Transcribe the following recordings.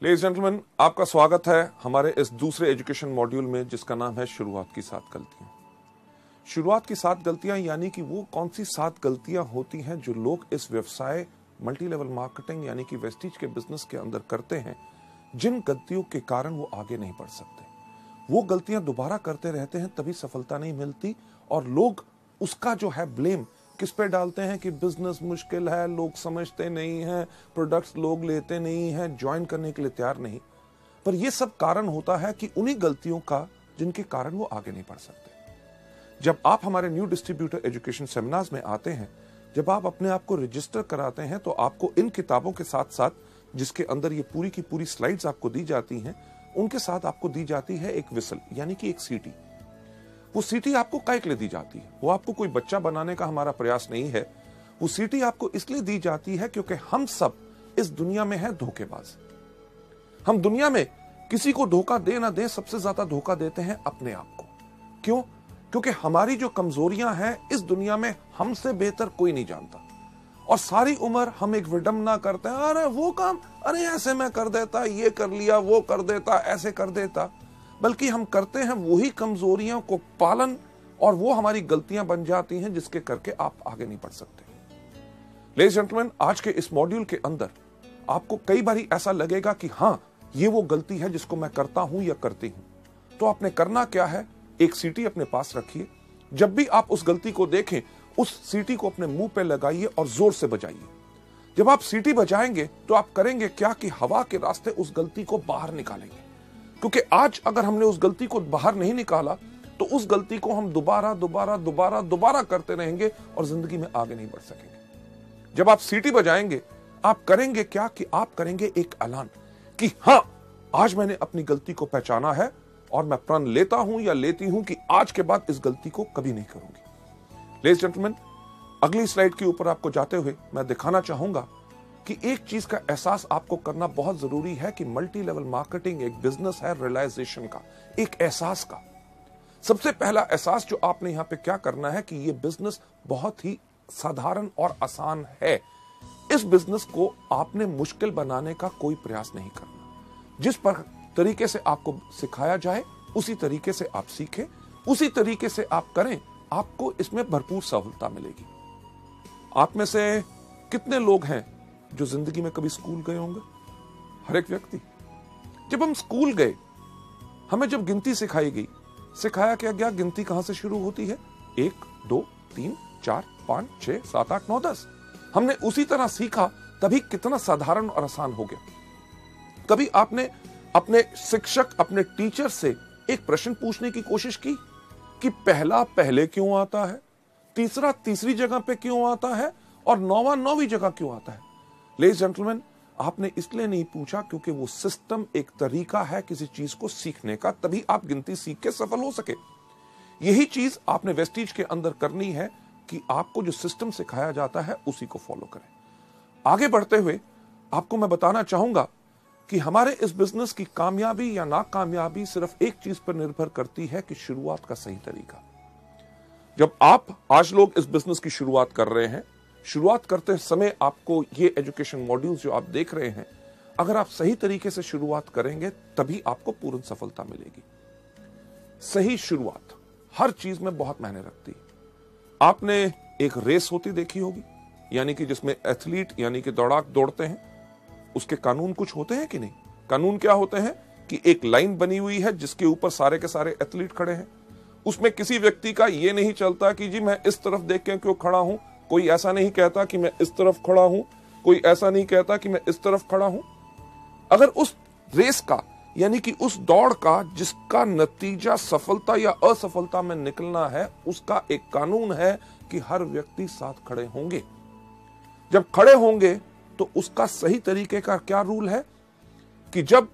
Ladies gentleman, आपका स्वागत है हमारे इस दूसरे एजुकेशन मॉड्यूल में जिसका नाम है शुरुआत की 7 गलतियां। शुरुआत की 7 गलतियां यानी कि वो कौन सी 7 गलतियां होती हैं जो लोग इस व्यवसाय मल्टी लेवल मार्केटिंग यानी कि वेस्टीज के बिजनेस के अंदर करते हैं, जिन गलतियों के कारण वो आगे नहीं बढ़ सकते। वो गलतियां दोबारा करते रहते हैं, तभी सफलता नहीं मिलती और लोग उसका जो है ब्लेम किस पे डालते हैं कि बिजनेस मुश्किल है, लोग समझते नहीं हैं, प्रोडक्ट्स लोग लेते नहीं हैं, ज्वाइन करने के लिए तैयार नहीं। पर यह सब कारण होता है कि उन्हीं गलतियों का जिनके कारण वो आगे नहीं बढ़ सकते। जब आप हमारे न्यू डिस्ट्रीब्यूटर एजुकेशन सेमिनार्स में आते हैं, जब आप अपने आप को रजिस्टर कराते हैं, तो आपको इन किताबों के साथ साथ जिसके अंदर ये पूरी की पूरी स्लाइड्स आपको दी जाती हैं, उनके साथ आपको दी जाती है एक विसल यानी कि एक सीटी। वो सीटी आपको काहे के लिए दी जाती है? वो आपको कोई बच्चा बनाने का हमारा प्रयास नहीं है। वो सीटी आपको इसलिए दी जाती है क्योंकि हम सब इस दुनिया में हैं धोखेबाज। हम दुनिया में किसी को धोखा दे ना दे, सबसे ज्यादा धोखा देते हैं अपने आप को। क्यों? क्योंकि हमारी जो कमजोरियां हैं इस दुनिया में हमसे बेहतर कोई नहीं जानता और सारी उम्र हम एक विडंबना करते हैं, अरे वो काम, अरे ऐसे मैं कर देता, ये कर लिया, वो कर देता, ऐसे कर देता। बल्कि हम करते हैं वही कमजोरियों को पालन और वो हमारी गलतियां बन जाती हैं जिसके करके आप आगे नहीं बढ़ सकते। लेडीज जेंटलमैन, आज के इस मॉड्यूल के अंदर आपको कई बार ऐसा लगेगा कि हाँ, ये वो गलती है जिसको मैं करता हूं या करती हूं। तो आपने करना क्या है, एक सीटी अपने पास रखिए। जब भी आप उस गलती को देखें, उस सीटी को अपने मुंह पे लगाइए और जोर से बजाइए। जब आप सीटी बजाएंगे तो आप करेंगे क्या कि हवा के रास्ते उस गलती को बाहर निकालेंगे। क्योंकि आज अगर हमने उस गलती को बाहर नहीं निकाला तो उस गलती को हम दोबारा करते रहेंगे और जिंदगी में आगे नहीं बढ़ सकेंगे। जब आप सीटी बजाएंगे, आप करेंगे क्या कि आप करेंगे एक ऐलान कि हां, आज मैंने अपनी गलती को पहचाना है और मैं प्रण लेता हूं या लेती हूं कि आज के बाद इस गलती को कभी नहीं करूंगी। लेडीज जेंटलमैन, अगली स्लाइड के ऊपर आपको जाते हुए मैं दिखाना चाहूंगा कि एक चीज का एहसास आपको करना बहुत जरूरी है कि मल्टी लेवल मार्केटिंग एक बिजनेस है रियलाइजेशन का, एक एहसास का। सबसे पहला एहसास जो आपने यहां पे क्या करना है कि यह बिजनेस बहुत ही साधारण और आसान है। इस बिजनेस को आपने मुश्किल बनाने का कोई प्रयास नहीं करना। जिस पर तरीके से आपको सिखाया जाए उसी तरीके से आप सीखें, उसी तरीके से आप करें, आपको इसमें भरपूर सहूलता मिलेगी। आप में से कितने लोग हैं जो जिंदगी में कभी स्कूल गए होंगे? हर एक व्यक्ति। जब हम स्कूल गए, हमें जब गिनती सिखाई गई, सिखाया क्या गया गिनती कहां से शुरू होती है? 1 2 3 4 5 6 7 8 9 10। हमने उसी तरह सीखा, तभी कितना साधारण और आसान हो गया। कभी आपने अपने शिक्षक, अपने टीचर से एक प्रश्न पूछने की कोशिश की कि पहला पहले क्यों आता है, तीसरा तीसरी जगह पे क्यों आता है और नौवां नौवीं जगह क्यों आता है? लेडीज जेंटलमैन, आपने इसलिए नहीं पूछा क्योंकि वो सिस्टम एक तरीका है किसी चीज को सीखने का, तभी आप गिनती सीख के सफल हो सके। यही चीज आपने वेस्टीज के अंदर करनी है कि आपको जो सिस्टम सिखाया जाता है उसी को फॉलो करें। आगे बढ़ते हुए आपको मैं बताना चाहूंगा कि हमारे इस बिजनेस की कामयाबी या नाकामयाबी सिर्फ एक चीज पर निर्भर करती है कि शुरुआत का सही तरीका। जब आज लोग इस बिजनेस की शुरुआत कर रहे हैं, शुरुआत करते समय आपको ये एजुकेशन मॉड्यूल्स जो आप देख रहे हैं, अगर आप सही तरीके से शुरुआत करेंगे तभी आपको पूर्ण सफलता मिलेगी। सही शुरुआत हर चीज में बहुत मायने रखती है। आपने एक रेस होती देखी होगी, यानी कि जिसमें एथलीट यानी कि दौड़ाक दौड़ते हैं, उसके कानून कुछ होते हैं कि नहीं? कानून क्या होते हैं कि एक लाइन बनी हुई है जिसके ऊपर सारे के सारे एथलीट खड़े हैं। उसमें किसी व्यक्ति का यह नहीं चलता कि जी मैं इस तरफ देख के क्यों खड़ा हूं, कोई ऐसा नहीं कहता कि मैं इस तरफ खड़ा हूं, कोई ऐसा नहीं कहता कि मैं इस तरफ खड़ा हूं। अगर उस रेस का यानी कि उस दौड़ का जिसका नतीजा सफलता या असफलता में निकलना है, उसका एक कानून है कि हर व्यक्ति साथ खड़े होंगे। जब खड़े होंगे तो उसका सही तरीके का क्या रूल है कि जब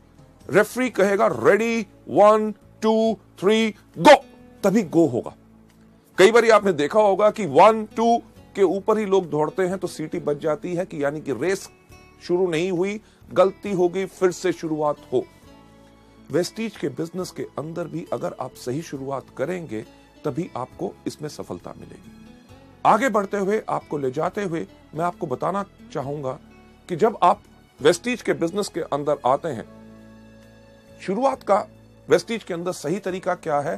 रेफरी कहेगा रेडी 1 2 3 गो, तभी गो होगा। कई बार आपने देखा होगा कि 1 2 के ऊपर ही लोग दौड़ते हैं तो सीटी बज जाती है कि यानी कि रेस शुरू नहीं हुई, गलती हो गई, फिर से शुरुआत हो। वेस्टीज के बिजनेस के अंदर भी अगर आप सही शुरुआत करेंगे तभी आपको इसमें सफलता मिलेगी। आगे बढ़ते हुए आपको ले जाते हुए मैं आपको बताना चाहूंगा कि जब आप वेस्टीज के बिजनेस के अंदर आते हैं शुरुआत का वेस्टीज के अंदर सही तरीका क्या है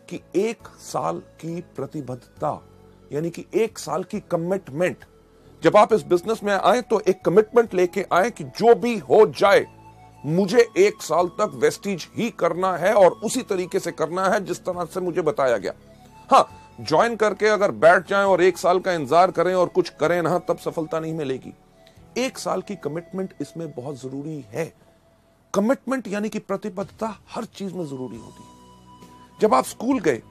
कि 1 साल की प्रतिबद्धता, यानी कि 1 साल की कमिटमेंट। जब आप इस बिजनेस में आए तो एक कमिटमेंट लेके आए कि जो भी हो जाए मुझे 1 साल तक वेस्टीज ही करना है और उसी तरीके से करना है जिस तरह से मुझे बताया गया। हाँ, ज्वाइन करके अगर बैठ जाएं और 1 साल का इंतजार करें और कुछ करें ना, तब सफलता नहीं मिलेगी। 1 साल की कमिटमेंट इसमें बहुत जरूरी है। कमिटमेंट यानी कि प्रतिबद्धता हर चीज में जरूरी होती है। जब आप स्कूल गए,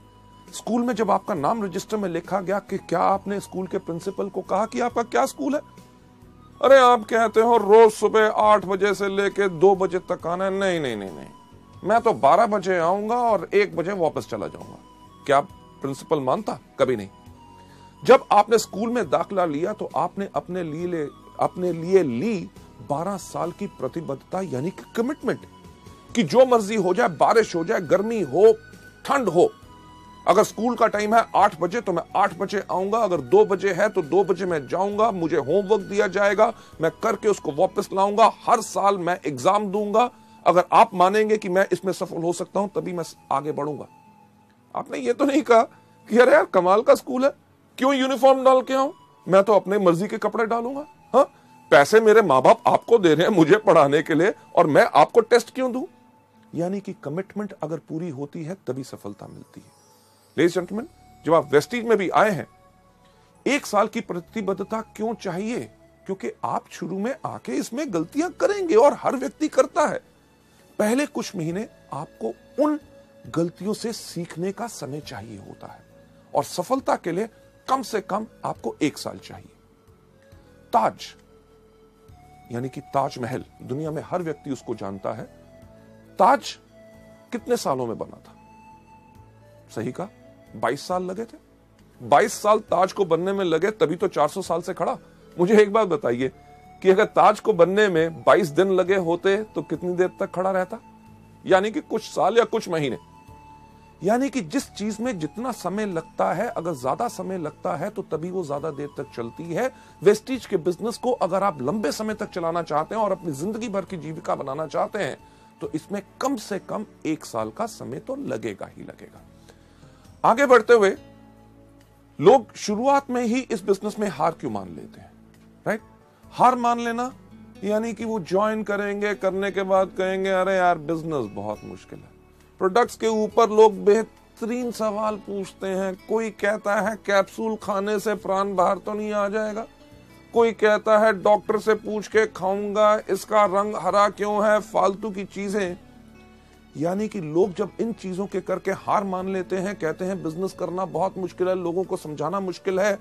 स्कूल में जब आपका नाम रजिस्टर में लिखा गया कि क्या आपने स्कूल के प्रिंसिपल को कहा कि आपका क्या स्कूल है? अरे आप कहते हो रोज सुबह 8 बजे से लेके 2 बजे तक आना है। नहीं नहीं नहीं नहीं, मैं तो 12 बजे आऊंगा और 1 बजे वापस चला जाऊंगा। क्या प्रिंसिपल मानता? कभी नहीं। जब आपने स्कूल में दाखिला लिया तो आपने अपने लिए ली 12 साल की प्रतिबद्धता, यानी कि कमिटमेंट, कि जो मर्जी हो जाए, बारिश हो जाए, गर्मी हो, ठंड हो, अगर स्कूल का टाइम है 8 बजे तो मैं 8 बजे आऊंगा, अगर 2 बजे है तो 2 बजे मैं जाऊंगा, मुझे होमवर्क दिया जाएगा, मैं करके उसको वापस लाऊंगा, हर साल मैं एग्जाम दूंगा। अगर आप मानेंगे कि मैं इसमें सफल हो सकता हूं तभी मैं आगे बढ़ूंगा। आपने ये तो नहीं कहा कि अरे यार कमाल का स्कूल है, क्यों यूनिफॉर्म डाल के आऊं, मैं तो अपने मर्जी के कपड़े डालूंगा। हाँ, पैसे मेरे माँ बाप आपको दे रहे हैं मुझे पढ़ाने के लिए और मैं आपको टेस्ट क्यों दूं? यानी कि कमिटमेंट अगर पूरी होती है तभी सफलता मिलती है। लेडीज जेंटलमैन, जब आप वेस्टीज में भी आए हैं, 1 साल की प्रतिबद्धता क्यों चाहिए? क्योंकि आप शुरू में आके इसमें गलतियां करेंगे और हर व्यक्ति करता है। पहले कुछ महीने आपको उन गलतियों से सीखने का समय चाहिए होता है और सफलता के लिए कम से कम आपको 1 साल चाहिए। ताज, यानी कि ताजमहल, दुनिया में हर व्यक्ति उसको जानता है। ताज कितने सालों में बना था? सही कहा, 22 साल लगे थे। 22 साल ताज को बनने में लगे, तभी तो 400 साल से खड़ा। मुझे एक बात बताइए कि अगर ताज को बनने में 22 दिन लगे होते तो कितनी देर तक खड़ा रहता? यानी कि कुछ साल या कुछ महीने। यानी कि जिस चीज में जितना समय लगता है, अगर ज्यादा समय लगता है तो तभी वो ज्यादा देर तक चलती है। वेस्टीज के बिजनेस को अगर आप लंबे समय तक चलाना चाहते हैं और अपनी जिंदगी भर की जीविका बनाना चाहते हैं तो इसमें कम से कम 1 साल का समय तो लगेगा ही लगेगा। आगे बढ़ते हुए लोग शुरुआत में ही इस बिजनेस में हार क्यों मान लेते हैं? राइट, हार मान लेना यानी कि वो ज्वाइन करेंगे, करने के बाद कहेंगे अरे यार बिजनेस बहुत मुश्किल है। प्रोडक्ट्स के ऊपर लोग बेहतरीन सवाल पूछते हैं। कोई कहता है कैप्सूल खाने से प्राण बाहर तो नहीं आ जाएगा, कोई कहता है डॉक्टर से पूछ के खाऊंगा, इसका रंग हरा क्यों है, फालतू की चीजें। यानी कि लोग जब इन चीजों के करके हार मान लेते हैं, कहते हैं बिजनेस करना बहुत मुश्किल है, लोगों को समझाना मुश्किल है।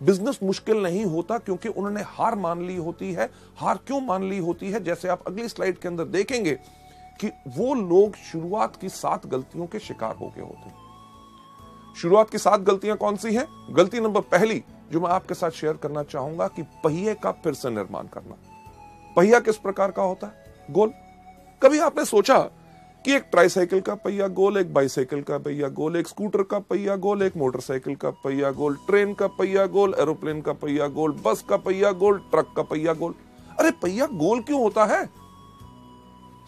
बिजनेस मुश्किल नहीं होता क्योंकि उन्होंने हार मान ली होती है। हार क्यों मान ली होती है? जैसे आप अगली स्लाइड के अंदर देखेंगे कि वो लोग शुरुआत की 7 गलतियों के शिकार हो गए होते हैं। शुरुआत की 7 गलतियां कौन सी हैं? गलती नंबर पहली जो मैं आपके साथ शेयर करना चाहूंगा कि पहिए का फिर से निर्माण करना। पहिया किस प्रकार का होता है? गोल। कभी आपने सोचा कि एक ट्राईसाइकिल का पहिया गोल, एक बाइसाइकिल का पहिया गोल, एक स्कूटर का पहिया गोल, एक मोटरसाइकिल का पहिया गोल, ट्रेन का पहिया गोल, एरोप्लेन का पहिया गोल, बस का पहिया गोल, ट्रक का पहिया गोल। अरे पहिया गोल क्यों होता है?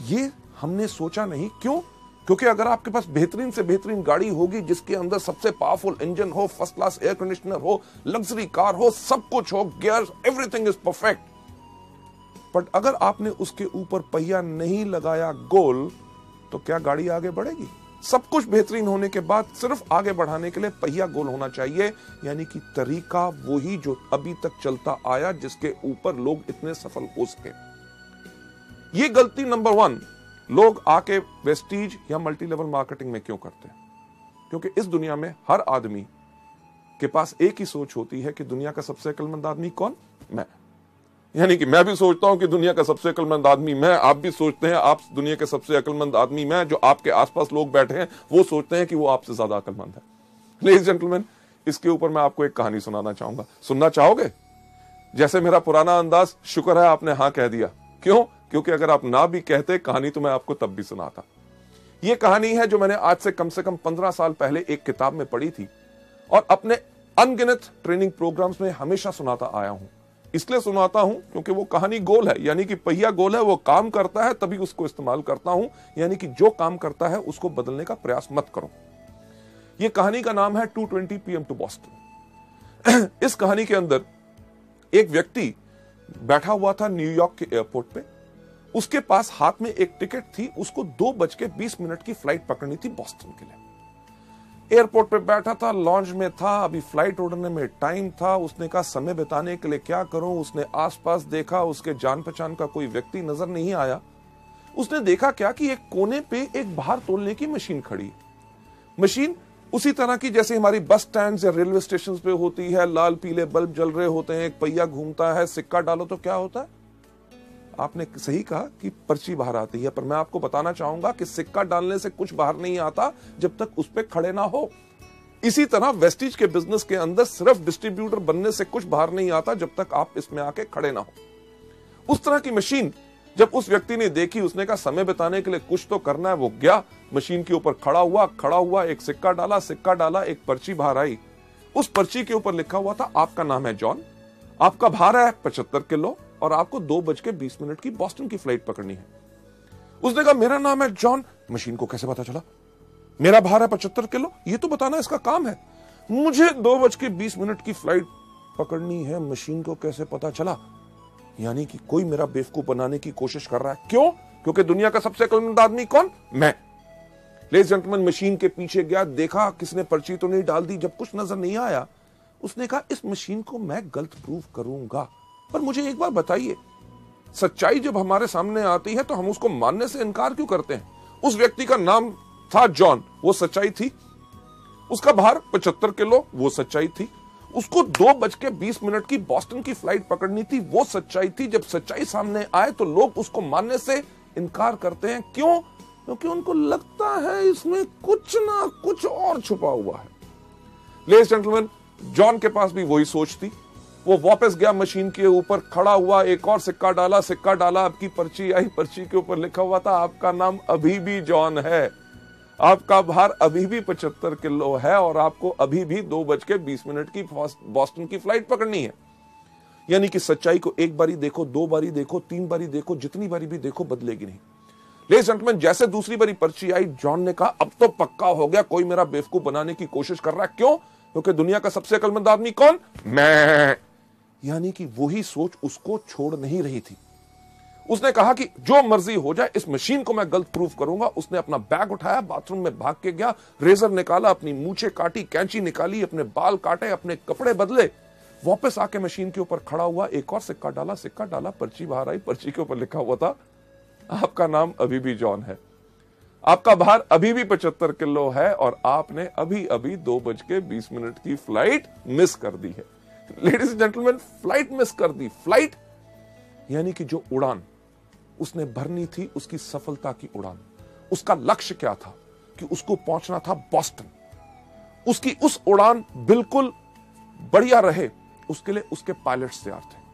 ये हमने सोचा नहीं। क्यों? क्योंकि अगर आपके पास बेहतरीन से बेहतरीन गाड़ी होगी जिसके अंदर सबसे पावरफुल इंजन हो, फर्स्ट क्लास एयर कंडीशनर हो, लग्जरी कार हो, सब कुछ हो, gear, everything is perfect, but अगर आपने उसके ऊपर पहिया नहीं लगाया गोल तो क्या गाड़ी आगे बढ़ेगी? सब कुछ बेहतरीन होने के बाद सिर्फ आगे बढ़ाने के लिए पहिया गोल होना चाहिए। यानी कि तरीका वही जो अभी तक चलता आया, जिसके ऊपर लोग इतने सफल हो सके। ये गलती नंबर 1 लोग आके वेस्टीज या मल्टी लेवल मार्केटिंग में क्यों करते हैं? क्योंकि इस दुनिया में हर आदमी के पास एक ही सोच होती है कि दुनिया का सबसे अक्लमंद आदमी कौन? मैं। यानी कि मैं भी सोचता हूं कि दुनिया का सबसे अक्लमंद आदमी मैं, आप भी सोचते हैं आप दुनिया के सबसे अक्लमंद आदमी मैं। जो आपके आसपास लोग बैठे हैं वो सोचते हैं कि वो आपसे ज्यादा अक्लमंद है। लेडीज जेंटलमैन, इसके ऊपर मैं आपको एक कहानी सुनाना चाहूंगा। सुनना चाहोगे? जैसे मेरा पुराना अंदाज, शुक्र है आपने हाँ कह दिया। क्यों? क्योंकि अगर आप ना भी कहते कहानी तो मैं आपको तब भी सुनाता। यह कहानी है जो मैंने आज से कम 15 साल पहले एक किताब में पढ़ी थी और अपने अनगिनत ट्रेनिंग प्रोग्राम्स में हमेशा सुनाता आया हूं। इसलिए सुनाता हूं क्योंकि वो कहानी गोल है, यानी कि पहिया गोल है, वो काम करता है तभी उसको इस्तेमाल करता हूं, यानी कि जो काम करता है उसको बदलने का प्रयास मत करो। ये कहानी का नाम है 2:20 PM टू बॉस्टन। इस कहानी के अंदर एक व्यक्ति बैठा हुआ था न्यूयॉर्क के एयरपोर्ट पे, उसके पास हाथ में एक टिकट थी, उसको 2:20 की फ्लाइट पकड़नी थी बॉस्टन के लिए। एयरपोर्ट पे बैठा था, लॉन्च में था, अभी फ्लाइट उड़ने में टाइम था। उसने कहा समय बिताने के लिए क्या करूं। उसने आसपास देखा, उसके जान पहचान का कोई व्यक्ति नजर नहीं आया। उसने देखा क्या कि एक कोने पे एक बाहर तोलने की मशीन खड़ी है। मशीन उसी तरह की जैसे हमारी बस स्टैंड या रेलवे स्टेशन पे होती है, लाल पीले बल्ब जल रहे होते हैं, एक पहिया घूमता है, सिक्का डालो तो क्या होता है। आपने सही कहा कि पर्ची बाहर आती है, पर मैं आपको बताना चाहूंगा कि सिक्का डालने से कुछ बाहर नहीं आता जब तक उस पर खड़े ना हो। इसी तरह वेस्टीज के बिजनेस के अंदर सिर्फ डिस्ट्रीब्यूटर बनने से कुछ बाहर नहीं आता जब तक आप इसमें आके खड़े ना हो। उस तरह की मशीन जब उस व्यक्ति ने देखी, उसने कहा समय बिताने के लिए कुछ तो करना है। वो गया मशीन के ऊपर, खड़ा हुआ एक सिक्का डाला, एक पर्ची बाहर आई। उस पर्ची के ऊपर लिखा हुआ था आपका नाम है जॉन, आपका भार है 75 किलो और आपको 2:20 की बॉस्टन की फ्लाइट पकड़नी है। उसने कहा मेरा नाम है जॉन। मशीन को कैसे पता चला? मेरा भार है 75 किलो, ये तो बताना इसका काम है। मुझे 2:20 की फ्लाइट पकड़नी है, मशीन को कैसे पता चला? यानी कि कोई मेरा बेवकूफ बनाने की कोशिश कर रहा है। क्यों? क्योंकि दुनिया का सबसे अक्लमंद आदमी कौन? मैं। लेडीज एंड जेंटलमैन, मशीन के पीछे गया, देखा किसने पर्ची तो नहीं डाल दी। जब कुछ नजर नहीं आया, उसने कहा इस मशीन को मैं गलत प्रूव करूंगा। पर मुझे एक बार बताइए, सच्चाई जब हमारे सामने आती है तो हम उसको मानने से इनकार क्यों करते हैं? उस व्यक्ति का नाम था जॉन, वो सच्चाई थी। उसका भार 75 किलो, वो सच्चाई थी। उसको 2:20 की बॉस्टन की फ्लाइट पकड़नी थी, वो सच्चाई थी। जब सच्चाई सामने आए तो लोग उसको मानने से इनकार करते हैं। क्यों? क्योंकि उनको लगता है इसमें कुछ ना कुछ और छुपा हुआ है। लेडीज एंड जेंटलमैन, जॉन के पास भी वही सोच थी। वो वापस गया मशीन के ऊपर, खड़ा हुआ, एक और सिक्का डाला, आपकी पर्ची आई। पर्ची के ऊपर लिखा हुआ था आपका नाम अभी भी जॉन है, आपका भार अभी भी 75 किलो है और आपको अभी भी 2:20 की बॉस्टन की फ्लाइट पकड़नी है। यानी कि सच्चाई को एक बारी देखो, 2 बारी देखो, 3 बारी देखो, जितनी बारी भी देखो बदलेगी नहीं। लेडीज एंड जेंटलमैन, जैसे दूसरी बारी पर्ची आई, जॉन ने कहा अब तो पक्का हो गया, कोई मेरा बेवकूफ बनाने की कोशिश कर रहा है। क्यों? क्योंकि दुनिया का सबसे अक्लमंद आदमी कौन? मैं। यानी कि वही सोच उसको छोड़ नहीं रही थी। उसने कहा कि जो मर्जी हो जाए, इस मशीन को मैं गलत प्रूफ करूंगा। उसने अपना बैग उठाया, बाथरूम में भाग के गया, रेजर निकाला, अपनी मूछें काटी, कैंची निकाली, अपने बाल काटे, अपने कपड़े बदले, वापस आके मशीन के ऊपर खड़ा हुआ, एक और सिक्का डाला, पर्ची बाहर आई। पर्ची के ऊपर लिखा हुआ था आपका नाम अभी भी जॉन है, आपका भार अभी भी 75 किलो है और आपने अभी अभी 2:20 की फ्लाइट मिस कर दी है। Ladies and gentleman, flight miss कर दी। फ्लाइट यानी कि जो उड़ान उसने भरनी थी, उसकी सफलता की उड़ान, उसका लक्ष्य क्या था कि उसको पहुंचना था बॉस्टन। उसकी उस उड़ान बिल्कुल बढ़िया रहे, उसके लिए उसके पायलट्स तैयार थे।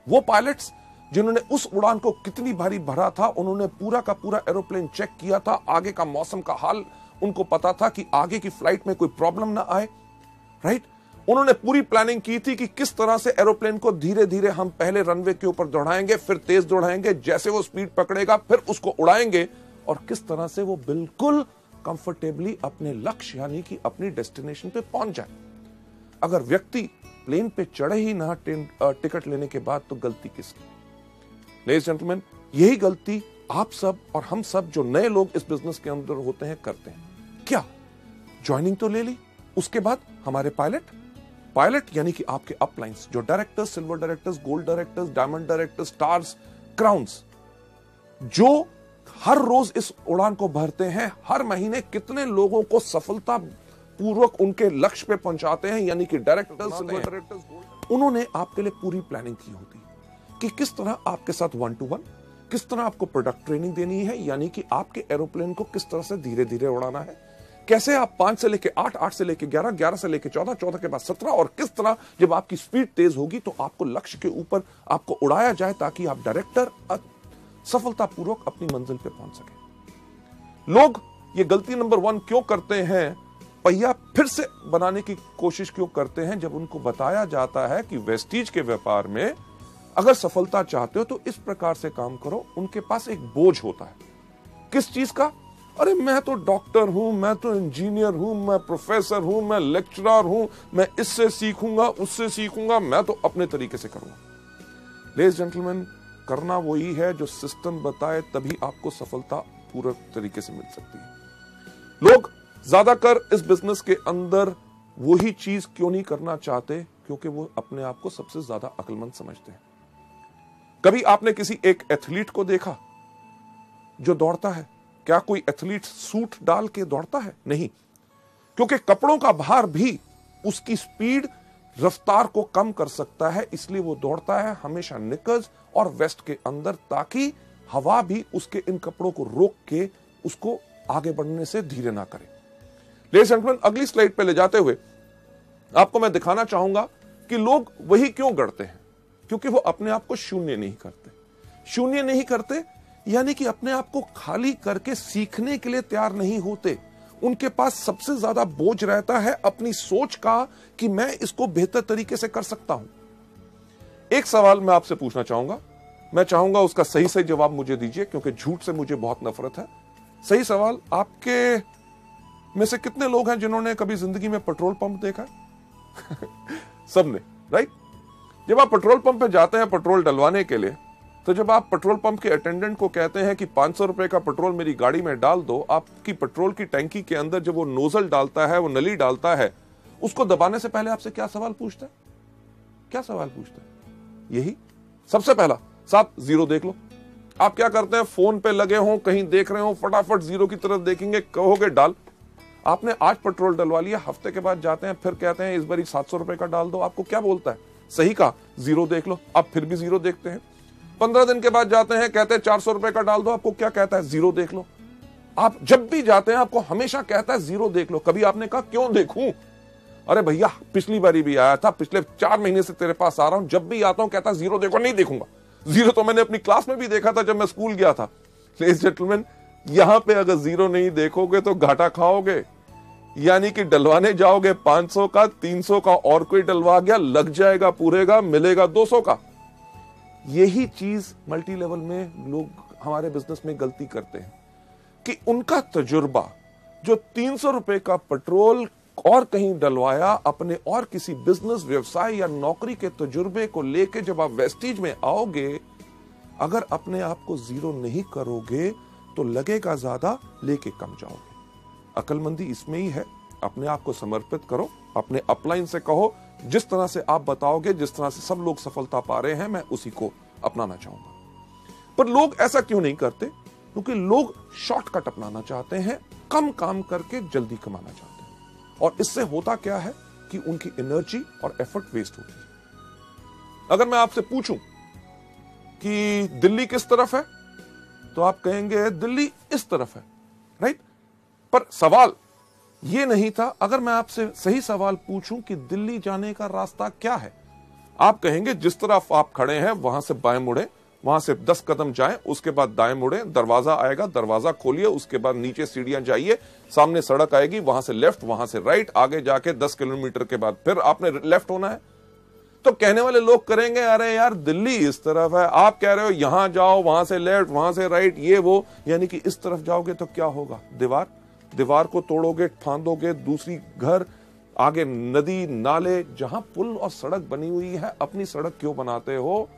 वो पायलट्स जिन्होंने उस उड़ान को कितनी भारी भरा था, उन्होंने पूरा का पूरा एरोप्लेन चेक किया था, आगे का मौसम का हाल उनको पता था कि आगे की फ्लाइट में कोई प्रॉब्लम ना आए। राइट? उन्होंने पूरी प्लानिंग की थी कि किस तरह से एरोप्लेन को धीरे धीरे हम पहले रनवे के ऊपर दौड़ाएंगे, फिर तेज दौड़ाएंगे, जैसे वो स्पीड पकड़ेगा फिर उसको उड़ाएंगे और किस तरह से वो बिल्कुल कंफर्टेबली अपने लक्ष्य यानी कि अपनी डेस्टिनेशन पे पहुंच जाए। अगर व्यक्ति प्लेन पे चढ़े ही ना टिकट लेने के बाद, तो गलती किसकी? लेडीज जेंटलमैन, यही गलती आप सब और हम सब जो नए लोग इस बिजनेस के अंदर होते हैं करते हैं। क्या? ज्वाइनिंग तो ले ली, उसके बाद हमारे पायलट यानी कि आपके अपलाइंस, जो directors, silver directors, gold directors, diamond directors, stars, crowns, जो हर रोज इस उड़ान को भरते हैं, हर महीने कितने लोगों को सफलता पूर्वक उनके लक्ष्य पे पहुंचाते हैं, यानी कि डायरेक्टर्स, सिल्वर डायरेक्टर्स, उन्होंने आपके लिए पूरी प्लानिंग की होती है कि किस तरह आपके साथ 1-to-1, किस तरह आपको प्रोडक्ट ट्रेनिंग देनी है, यानी कि आपके एरोप्लेन को किस तरह से धीरे धीरे उड़ाना है, कैसे आप 5 से लेके 8, 8 से लेके 11, 11 से लेके 14, 14 के बाद 17 और किस तरह जब आपकी स्पीड तेज होगी तो आपको लक्ष्य के ऊपर आपको उड़ाया जाए ताकि आप डायरेक्टर सफलतापूर्वक अपनी मंजिल पे पहुंच सके। लोग ये गलती नंबर 1 क्यों करते हैं पहिया फिर से बनाने की कोशिश क्यों करते हैं जब उनको बताया जाता है कि वेस्टीज के व्यापार में अगर सफलता चाहते हो तो इस प्रकार से काम करो। उनके पास एक बोझ होता है, किस चीज का? अरे मैं तो डॉक्टर हूं, मैं तो इंजीनियर हूं, मैं प्रोफेसर हूं, मैं लेक्चरर हूं, मैं इससे सीखूंगा, उससे सीखूंगा, मैं तो अपने तरीके से करूंगा। लेडीज जेंटलमैन, करना वही है जो सिस्टम बताए, तभी आपको सफलता पूरे तरीके से मिल सकती है। लोग ज्यादातर इस बिजनेस के अंदर वही चीज क्यों नहीं करना चाहते? क्योंकि वो अपने आप को सबसे ज्यादा अक्लमंद समझते हैं। कभी आपने किसी एक एथलीट को देखा जो दौड़ता है? क्या कोई एथलीट सूट डाल के दौड़ता है? नहीं, क्योंकि कपड़ों का भार भी उसकी स्पीड, रफ्तार को कम कर सकता है, इसलिए वो दौड़ता है हमेशा निकर्स और वेस्ट के अंदर, ताकि हवा भी उसके इन कपड़ों को रोक के उसको आगे बढ़ने से धीरे ना करे। लेडीज एंड जेंटलमैन, अगली स्लाइड पे ले जाते हुए आपको मैं दिखाना चाहूंगा कि लोग वही क्यों गढ़ते हैं, क्योंकि वो अपने आप को शून्य नहीं करते। शून्य नहीं करते यानी कि अपने आप को खाली करके सीखने के लिए तैयार नहीं होते। उनके पास सबसे ज्यादा बोझ रहता है अपनी सोच का कि मैं इसको बेहतर तरीके से कर सकता हूं। एक सवाल मैं आपसे पूछना चाहूंगा, मैं चाहूंगा उसका सही सही जवाब मुझे दीजिए, क्योंकि झूठ से मुझे बहुत नफरत है। सही सवाल, आपके में से कितने लोग हैं जिन्होंने कभी जिंदगी में पेट्रोल पंप देखा है? सबने, राइट? जब आप पेट्रोल पंप पे जाते हैं पेट्रोल डलवाने के लिए, तो जब आप पेट्रोल पंप के अटेंडेंट को कहते हैं कि 500 रुपए का पेट्रोल मेरी गाड़ी में डाल दो, आपकी पेट्रोल की टैंकी के अंदर जब वो नोजल डालता है, वो नली डालता है, उसको दबाने से पहले आपसे क्या सवाल पूछता है? क्या सवाल पूछता है? यही सबसे पहला, साहब जीरो देख लो। आप क्या करते हैं? फोन पे लगे हो, कहीं देख रहे हो, फटाफट जीरो की तरफ देखेंगे, कहोगे डाल। आपने आज पेट्रोल डलवा लिया, हफ्ते के बाद जाते हैं, फिर कहते हैं इस बार 700 रुपए का डाल दो। आपको क्या बोलता है? सही कहा, जीरो देख लो। आप फिर भी जीरो देखते हैं। 15 दिन के बाद जाते हैं, कहते हैं 400 रुपए का डाल दो। आपको क्या कहता है? जीरो देख लो। आप जब भी जाते हैं आपको हमेशा कहता है जीरो देख लो। कभी आपने कहा क्यों देखूं? अरे भैया पिछली बारी भी आया था, पिछले 4 महीने से तेरे पास आ रहा हूं, जब भी आता हूं कहता जीरो देखो। नहीं देखूंगा। जीरो तो मैंने अपनी क्लास में भी देखा था जब मैं स्कूल गया था। लेडीज जेंटलमैन, यहां पे अगर जीरो नहीं देखोगे तो घाटा खाओगे, यानी कि डलवाने जाओगे 500 का, 300 का, और कोई डलवा गया, लग जाएगा पूरे का, मिलेगा 200 का। यही चीज मल्टी लेवल में लोग हमारे बिजनेस में गलती करते हैं कि उनका तजुर्बा, जो 300 रुपए का पेट्रोल और कहीं डलवाया, अपने और किसी बिजनेस, व्यवसाय या नौकरी के तजुर्बे को लेके जब आप वेस्टीज में आओगे, अगर अपने आप को जीरो नहीं करोगे तो लगेगा ज्यादा, लेके कम जाओगे। अकलमंदी इसमें ही है। अपने आप को समर्पित करो, अपने अपलाइन से कहो जिस तरह से आप बताओगे, जिस तरह से सब लोग सफलता पा रहे हैं, मैं उसी को अपनाना चाहूंगा। पर लोग ऐसा क्यों नहीं करते? क्योंकि लोग शॉर्टकट अपनाना चाहते हैं, कम काम करके जल्दी कमाना चाहते हैं, और इससे होता क्या है कि उनकी एनर्जी और एफर्ट वेस्ट होती है। अगर मैं आपसे पूछूं कि दिल्ली किस तरफ है, तो आप कहेंगे दिल्ली इस तरफ है, राइट? पर सवाल ये नहीं था। अगर मैं आपसे सही सवाल पूछूं कि दिल्ली जाने का रास्ता क्या है, आप कहेंगे जिस तरफ आप खड़े हैं वहां से बाएं मुड़े, वहां से 10 कदम जाएं, उसके बाद दाएं मुड़े, दरवाजा आएगा, दरवाजा खोलिए, उसके बाद नीचे सीढ़ियां जाइए, सामने सड़क आएगी, वहां से लेफ्ट, वहां से राइट, आगे जाके 10 किलोमीटर के बाद फिर आपने लेफ्ट होना है। तो कहने वाले लोग करेंगे अरे यार दिल्ली इस तरफ है, आप कह रहे हो यहां जाओ, वहां से लेफ्ट, वहां से राइट, ये वो, यानी कि इस तरफ जाओगे तो क्या होगा? दीवार को तोड़ोगे, फांदोगे, दूसरी घर, आगे नदी, नाले, जहां पुल और सड़क बनी हुई है, अपनी सड़क क्यों बनाते हो?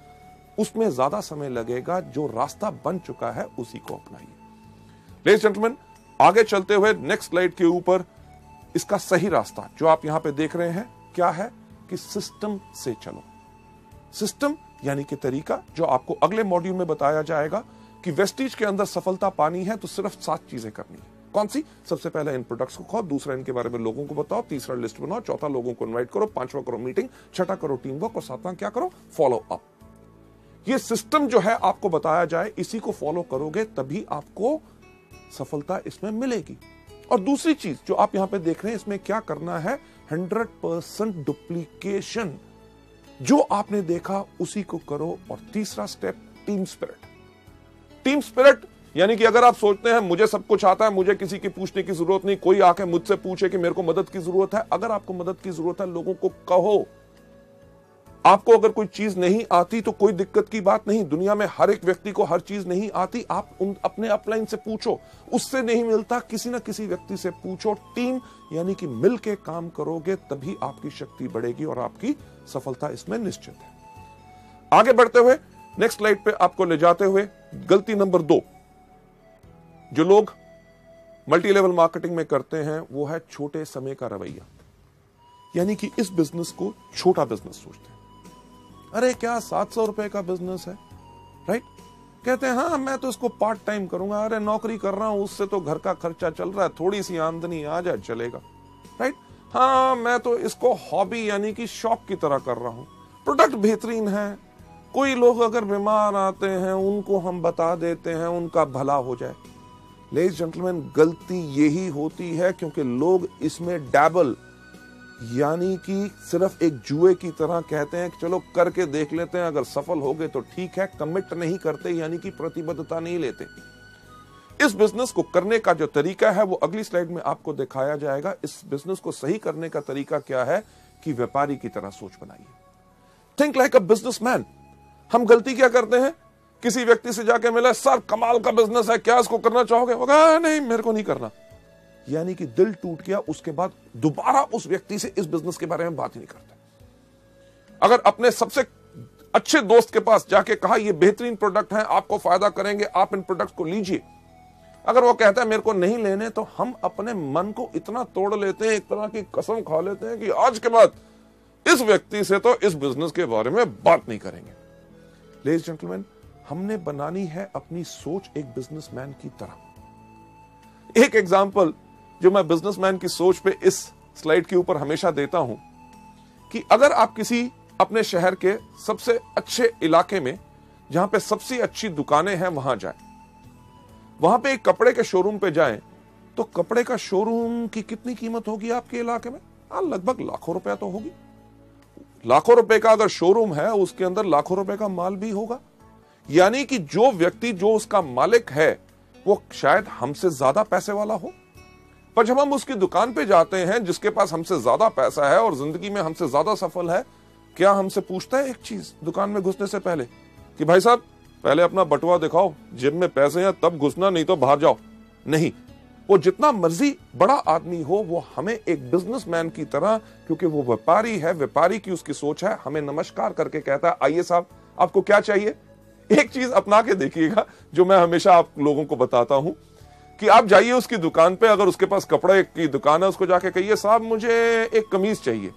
उसमें ज्यादा समय लगेगा। जो रास्ता बन चुका है उसी को अपनाइए। लेडीज जेंटलमैन, आगे चलते हुए नेक्स्ट स्लाइड के ऊपर इसका सही रास्ता जो आप यहां पे देख रहे हैं क्या है कि सिस्टम से चलो। सिस्टम यानी कि तरीका, जो आपको अगले मॉड्यूल में बताया जाएगा कि वेस्टीज के अंदर सफलता पानी है तो सिर्फ 7 चीजें करनी है। कौन सी? सबसे पहला इन प्रोडक्ट्स को खाओ, दूसरा इनके बारे में लोगों को बताओ, तीसरा लिस्ट बनाओ, चौथा लोगों को इनवाइट करो, 5वां करो मीटिंग, 6वां करो टीम वर्क, और 7वां क्या करो? Follow up. ये सिस्टम जो है आपको बताया जाए, इसी को फॉलो करोगे तभी आपको सफलता इसमें मिलेगी। और दूसरी चीज जो आप यहां पे देख रहे हैं, इसमें क्या करना है? 100% डुप्लीकेशन। जो आपने देखा उसी को करो। और तीसरा step, team spirit. Team spirit यानी कि अगर आप सोचते हैं मुझे सब कुछ आता है, मुझे किसी की पूछने की जरूरत नहीं, कोई आके मुझसे पूछे कि मेरे को मदद की जरूरत है, अगर आपको मदद की जरूरत है लोगों को कहो। आपको अगर कोई चीज नहीं आती तो कोई दिक्कत की बात नहीं, दुनिया में हर एक व्यक्ति को हर चीज नहीं आती, आप अपने अपलाइन से पूछो, उससे नहीं मिलता किसी ना किसी व्यक्ति से पूछो। टीम यानी कि मिल के काम करोगे तभी आपकी शक्ति बढ़ेगी और आपकी सफलता इसमें निश्चित है। आगे बढ़ते हुए नेक्स्ट स्लाइड पे आपको ले जाते हुए गलती नंबर 2 जो लोग मल्टी लेवल मार्केटिंग में करते हैं वो है छोटे समय का रवैया। यानी कि इस बिजनेस को छोटा बिजनेस सोचते हैं। अरे क्या 700 रुपए का बिजनेस है, राइट? कहते हैं हाँ मैं तो इसको पार्ट टाइम करूंगा, अरे नौकरी कर रहा हूं उससे तो घर का खर्चा चल रहा है, थोड़ी सी आमदनी आ जाए चलेगा, राइट? हाँ मैं तो इसको हॉबी यानी कि शौक की तरह कर रहा हूं, प्रोडक्ट बेहतरीन है, कोई लोग अगर बीमार आते हैं उनको हम बता देते हैं उनका भला हो जाए। लेडीज जेंटलमैन, गलती यही होती है क्योंकि लोग इसमें डैबल यानी कि सिर्फ एक जुए की तरह कहते हैं कि चलो करके देख लेते हैं, अगर सफल हो गए तो ठीक है, कमिट नहीं करते यानी कि प्रतिबद्धता नहीं लेते। इस बिजनेस को करने का जो तरीका है वो अगली स्लाइड में आपको दिखाया जाएगा। इस बिजनेस को सही करने का तरीका क्या है कि व्यापारी की तरह सोच बनाइए। Think like a businessman. हम गलती क्या करते हैं, किसी व्यक्ति से जाके मिला, सर कमाल का बिजनेस है, क्या इसको करना चाहोगे? वो कहा नहीं मेरे को नहीं करना, यानी कि दिल टूट गया, उसके बाद दोबारा उस व्यक्ति से इस बिजनेस के बारे में बात ही नहीं करते। अगर अपने सबसे अच्छे दोस्त के पास जाके कहा ये बेहतरीन प्रोडक्ट है, आपको फायदा करेंगे, आप इन प्रोडक्ट को लीजिए, अगर वो कहता है मेरे को नहीं लेने, तो हम अपने मन को इतना तोड़ लेते हैं, एक तरह की कसम खा लेते हैं कि आज के बाद इस व्यक्ति से तो इस बिजनेस के बारे में बात नहीं करेंगे। लेडीज जेंटलमैन, हमने बनानी है अपनी सोच एक बिजनेसमैन की तरह। एक एग्जांपल जो मैं बिजनेसमैन की सोच पे इस स्लाइड के ऊपर हमेशा देता हूं कि अगर आप किसी अपने शहर के सबसे अच्छे इलाके में जहां पे सबसे अच्छी दुकानें हैं वहां जाएं, वहां पे एक कपड़े के शोरूम पे जाएं, तो कपड़े का शोरूम की कितनी कीमत होगी आपके इलाके में? लगभग लाखों रुपया तो होगी। लाखों रुपए का अगर शोरूम है उसके अंदर लाखों रुपए का माल भी होगा। यानी कि जो व्यक्ति जो उसका मालिक है वो शायद हमसे ज्यादा पैसे वाला हो, पर जब हम उसकी दुकान पे जाते हैं जिसके पास हमसे ज्यादा पैसा है और जिंदगी में हमसे ज्यादा सफल है, क्या हमसे पूछता है एक चीज दुकान में घुसने से पहले कि भाई साहब पहले अपना बटुआ दिखाओ, जेब में पैसे हैं तब घुसना, नहीं तो बाहर जाओ? नहीं, वो जितना मर्जी बड़ा आदमी हो वो हमें एक बिजनेसमैन की तरह, क्योंकि वो व्यापारी है, व्यापारी की उसकी सोच है, हमें नमस्कार करके कहता है आइए साहब आपको क्या चाहिए। एक चीज अपना के देखिएगा जो मैं हमेशा आप लोगों को बताता हूं कि आप जाइए उसकी दुकान पे, अगर उसके पास कपड़े की दुकान है उसको जाके कहिए साहब मुझे एक कमीज चाहिए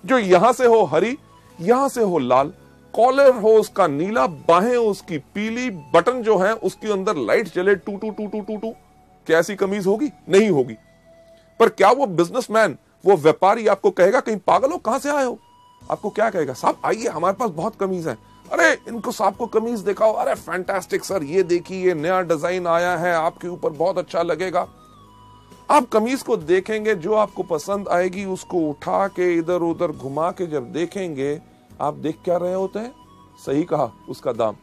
जो यहां से हो हरी, यहां से हो लाल, कॉलर हो उसका नीला, बाहें उसकी पीली, बटन जो है उसके अंदर लाइट चले टू टू टू टू टू टू। क्या ऐसी कमीज होगी? नहीं होगी। पर क्या वो बिजनेसमैन, वो व्यापारी आपको कहेगा कहीं पागल हो, कहां से आए हो? आपको क्या कहेगा? साहब आइए हमारे पास बहुत कमीज है। अरे इनको साहब को कमीज दिखाओ, अरे फैंटास्टिक सर, ये देखिए ये नया डिजाइन आया है, आपके ऊपर बहुत अच्छा लगेगा। आप कमीज को देखेंगे, जो आपको पसंद आएगी उसको उठा के इधर उधर घुमा के जब देखेंगे, आप देख क्या रहे होते हैं? सही कहा, उसका दाम।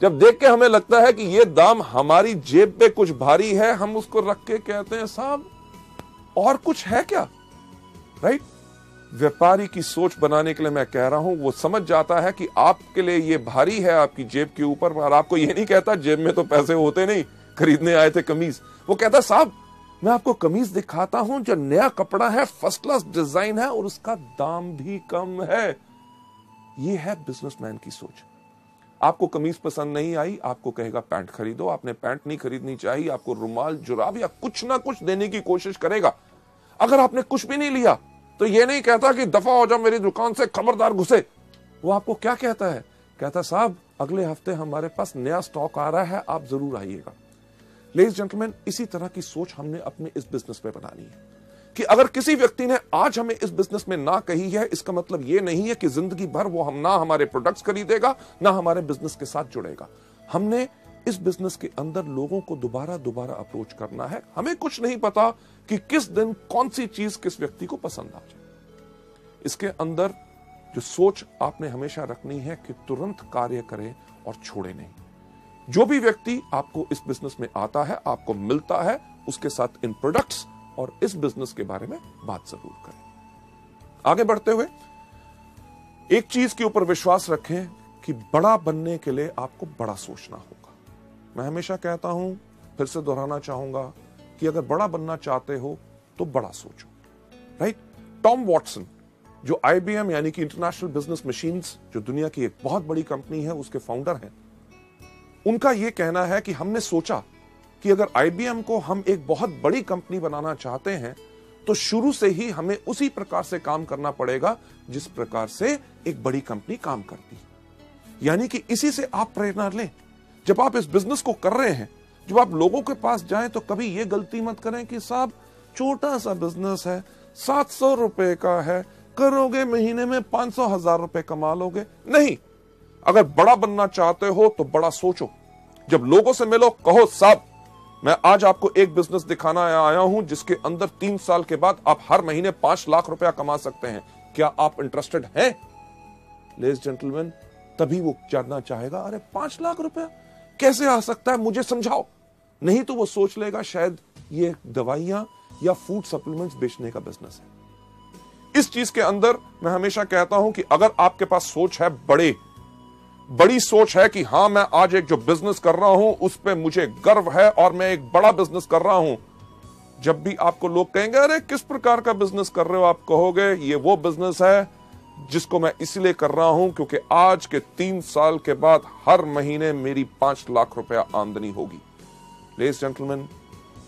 जब देख के हमें लगता है कि ये दाम हमारी जेब पे कुछ भारी है, हम उसको रख के कहते हैं साहब और कुछ है क्या? राइट? व्यापारी की सोच बनाने के लिए मैं कह रहा हूं, वो समझ जाता है कि आपके लिए ये भारी है आपकी जेब के ऊपर, और आपको ये नहीं कहता जेब में तो पैसे होते नहीं, खरीदने आए थे कमीज। वो कहता साहब मैं आपको कमीज दिखाता हूं जो नया कपड़ा है, फर्स्ट क्लास डिजाइन है और उसका दाम भी कम है। ये है बिजनेसमैन की सोच। आपको कमीज पसंद नहीं आई, आपको कहेगा पैंट खरीदो। आपने पैंट नहीं खरीदनी चाहिए, आपको रुमाल, जुराब या कुछ ना कुछ देने की कोशिश करेगा। अगर आपने कुछ भी नहीं लिया तो ये नहीं कहता कि दफा हो जाओ मेरी दुकान से, खबरदार घुसे। वो आपको क्या कहता है? कहता साहब अगले हफ्ते हमारे पास नया स्टॉक आ रहा है, आप जरूर आइएगा। लेडीज जेंटलमैन, इसी तरह की सोच हमने अपने इस बिजनेस में बनानी है कि अगर किसी व्यक्ति ने आज हमें इस बिजनेस में ना कही है, इसका मतलब ये नहीं है कि जिंदगी भर वो हम ना हमारे प्रोडक्ट्स खरीदेगा ना हमारे बिजनेस के साथ जुड़ेगा। हमने इस बिजनेस के अंदर लोगों को दोबारा दोबारा अप्रोच करना है। हमें कुछ नहीं पता कि किस दिन कौन सी चीज किस व्यक्ति को पसंद आ जाए। इसके अंदर जो सोच आपने हमेशा रखनी है कि तुरंत कार्य करें और छोड़े नहीं। जो भी व्यक्ति आपको इस बिजनेस में आता है, आपको मिलता है, उसके साथ इन प्रोडक्ट्स और इस बिजनेस के बारे में बात जरूर करें। आगे बढ़ते हुए एक चीज के ऊपर विश्वास रखें कि बड़ा बनने के लिए आपको बड़ा सोचना होगा। मैं हमेशा कहता हूं, फिर से दोहराना चाहूंगा कि अगर बड़ा बनना चाहते हो तो बड़ा सोचो, राइट? टॉम वॉटसन, जो IBM यानी कि इंटरनेशनल बिजनेस मशीन्स, जो दुनिया की एक बहुत बड़ी कंपनी है, उसके फाउंडर हैं, उनका यह कहना है कि हमने सोचा कि अगर IBM को हम एक बहुत बड़ी कंपनी बनाना चाहते हैं तो शुरू से ही हमें उसी प्रकार से काम करना पड़ेगा जिस प्रकार से एक बड़ी कंपनी काम करती है। यानी कि इसी से आप प्रेरणा लें। जब आप इस बिजनेस को कर रहे हैं, जब आप लोगों के पास जाएं तो कभी यह गलती मत करें कि साहब छोटा सा बिजनेस है, 700 रुपए का है, करोगे महीने में 500,000 रुपए कमा लोगे। नहीं, अगर बड़ा बनना चाहते हो तो बड़ा सोचो। जब लोगों से मिलो, कहो साहब मैं आज आपको एक बिजनेस दिखाना आया हूं जिसके अंदर 3 साल के बाद आप हर महीने 5 लाख रुपया कमा सकते हैं, क्या आप इंटरेस्टेड हैं? लेडीज जेंटलमैन, तभी वो जानना चाहेगा, अरे 5 लाख रुपया कैसे आ सकता है, मुझे समझाओ। नहीं तो वो सोच लेगा शायद ये दवाइयां या फूड सप्लीमेंट्स बेचने का बिजनेस है। इस चीज के अंदर मैं हमेशा कहता हूं कि अगर आपके पास सोच है, बड़ी सोच है कि हां मैं आज एक जो बिजनेस कर रहा हूं उस पे मुझे गर्व है और मैं एक बड़ा बिजनेस कर रहा हूं, जब भी आपको लोग कहेंगे अरे किस प्रकार का बिजनेस कर रहे हो, आप कहोगे ये वो बिजनेस है जिसको मैं इसलिए कर रहा हूं क्योंकि आज के 3 साल के बाद हर महीने मेरी 5 लाख रुपया आमदनी होगी। लेडीज जेंटलमैन,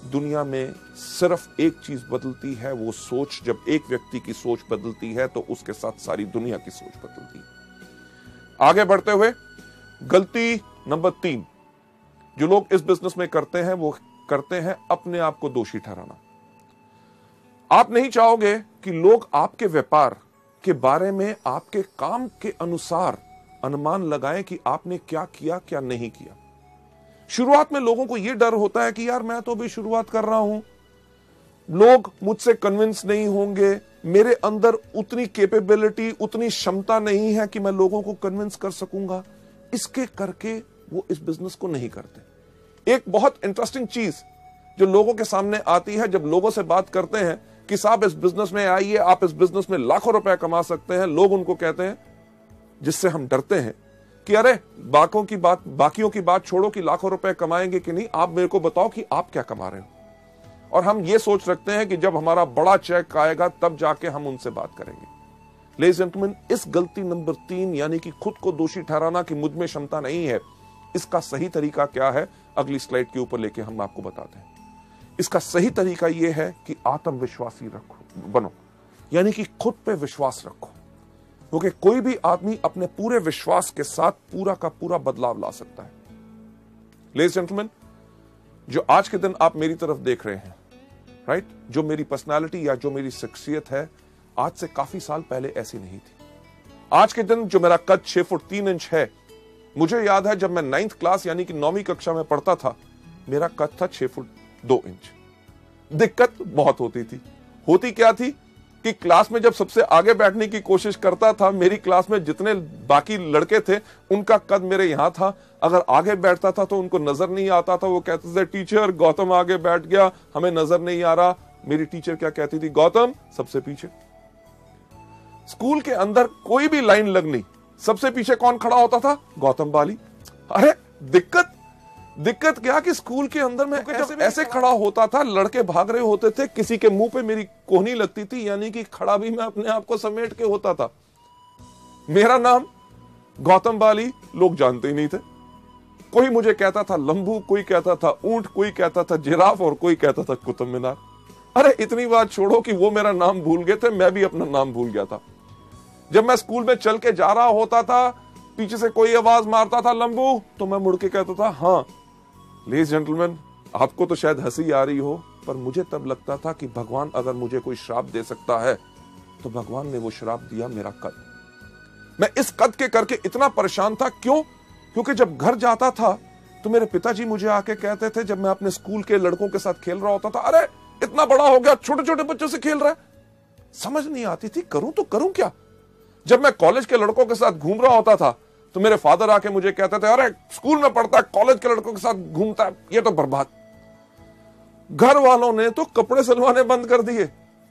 दुनिया में सिर्फ एक चीज बदलती है, वो सोच। जब एक व्यक्ति की सोच बदलती है तो उसके साथ सारी दुनिया की सोच बदलती है। आगे बढ़ते हुए गलती नंबर 3 जो लोग इस बिजनेस में करते हैं, वो करते हैं अपने आप को दोषी ठहराना। आप नहीं चाहोगे कि लोग आपके व्यापार के बारे में आपके काम के अनुसार अनुमान लगाएं कि आपने क्या किया क्या नहीं किया। शुरुआत में लोगों को यह डर होता है कि यार मैं तो अभी शुरुआत कर रहा हूं, लोग मुझसे कन्विंस नहीं होंगे, मेरे अंदर उतनी कैपेबिलिटी, उतनी क्षमता नहीं है कि मैं लोगों को कन्विंस कर सकूंगा। इसके करके वो इस बिजनेस को नहीं करते। एक बहुत इंटरेस्टिंग चीज जो लोगों के सामने आती है, जब लोगों से बात करते हैं कि साहब इस बिजनेस में आइए, आप इस बिजनेस में लाखों रुपए कमा सकते हैं, लोग उनको कहते हैं, जिससे हम डरते हैं कि अरे बाकियों की बात छोड़ो कि लाखों रुपए कमाएंगे कि नहीं, आप मेरे को बताओ कि आप क्या कमा रहे हो। और हम ये सोच रखते हैं कि जब हमारा बड़ा चेक आएगा तब जाके हम उनसे बात करेंगे। लेडीज एंड जेंटलमैन, इस गलती नंबर 3 यानी कि खुद को दोषी ठहराना कि मुझ में क्षमता नहीं है, इसका सही तरीका क्या है अगली स्लाइड के ऊपर लेके हम आपको बताते हैं। इसका सही तरीका यह है कि आत्मविश्वासी बनो, यानी कि खुद पे विश्वास रखो, क्योंकि कोई भी आदमी अपने पूरे विश्वास के साथ पूरा का पूरा बदलाव ला सकता है। लेडीज एंड जेंटलमैन, जो आज के दिन आप मेरी तरफ देख रहे हैं, राइट, जो मेरी पर्सनालिटी या जो मेरी शख्सियत है, आज से काफी साल पहले ऐसी नहीं थी। आज के दिन जो मेरा कद 6 फुट 3 इंच है, मुझे याद है जब मैं 9th क्लास यानी कि 9वीं कक्षा में पढ़ता था, मेरा कद था 6 फुट 2 इंच। दिक्कत बहुत होती थी। होती क्या थी कि क्लास में जब सबसे आगे बैठने की कोशिश करता था, मेरी क्लास में जितने बाकी लड़के थे उनका कद मेरे यहां था, अगर आगे बैठता था तो उनको नजर नहीं आता था। वो कहते थे टीचर गौतम आगे बैठ गया, हमें नजर नहीं आ रहा। मेरी टीचर क्या कहती थी, गौतम सबसे पीछे। स्कूल के अंदर कोई भी लाइन लगनी, सबसे पीछे कौन खड़ा होता था, गौतम बाली। अरे दिक्कत क्या कि स्कूल के अंदर में ऐसे खड़ा होता था, लड़के भाग रहे होते थे, किसी के मुंह पे मेरी कोहनी लगती थी, यानी कि खड़ा भी मैं अपने आप को समेट के होता था। मेरा नाम गौतम बाली लोग जानते ही नहीं थे। कोई मुझे कहता था लंबू, कोई कहता था ऊंट, कोई कहता था जिराफ और कोई कहता था कुतुब मीनार। अरे इतनी बात छोड़ो कि वो मेरा नाम भूल गए थे, मैं भी अपना नाम भूल गया था। जब मैं स्कूल में चल के जा रहा होता था, पीछे से कोई आवाज मारता था लंबू, तो मैं मुड़ के कहता था हाँ। लेडीज जेंटलमैन, आपको तो शायद हंसी आ रही हो, पर मुझे तब लगता था कि भगवान अगर मुझे कोई श्राप दे सकता है तो भगवान ने वो श्राप दिया मेरा कद। मैं इस कद के करके इतना परेशान था। क्यों? क्योंकि जब घर जाता था तो मेरे पिताजी मुझे आके कहते थे, जब मैं अपने स्कूल के लड़कों के साथ खेल रहा होता था, अरे इतना बड़ा हो गया, छोटे छोटे बच्चों से खेल रहा है। समझ नहीं आती थी करूं तो करूं क्या। जब मैं कॉलेज के लड़कों के साथ घूम रहा होता था तो मेरे फादर आके मुझे कहते थे, अरे स्कूल में पढ़ता है, कॉलेज के लड़कों के साथ घूमता है, ये तो बर्बाद। घर वालों ने तो कपड़े सिलवाने बंद कर दिए।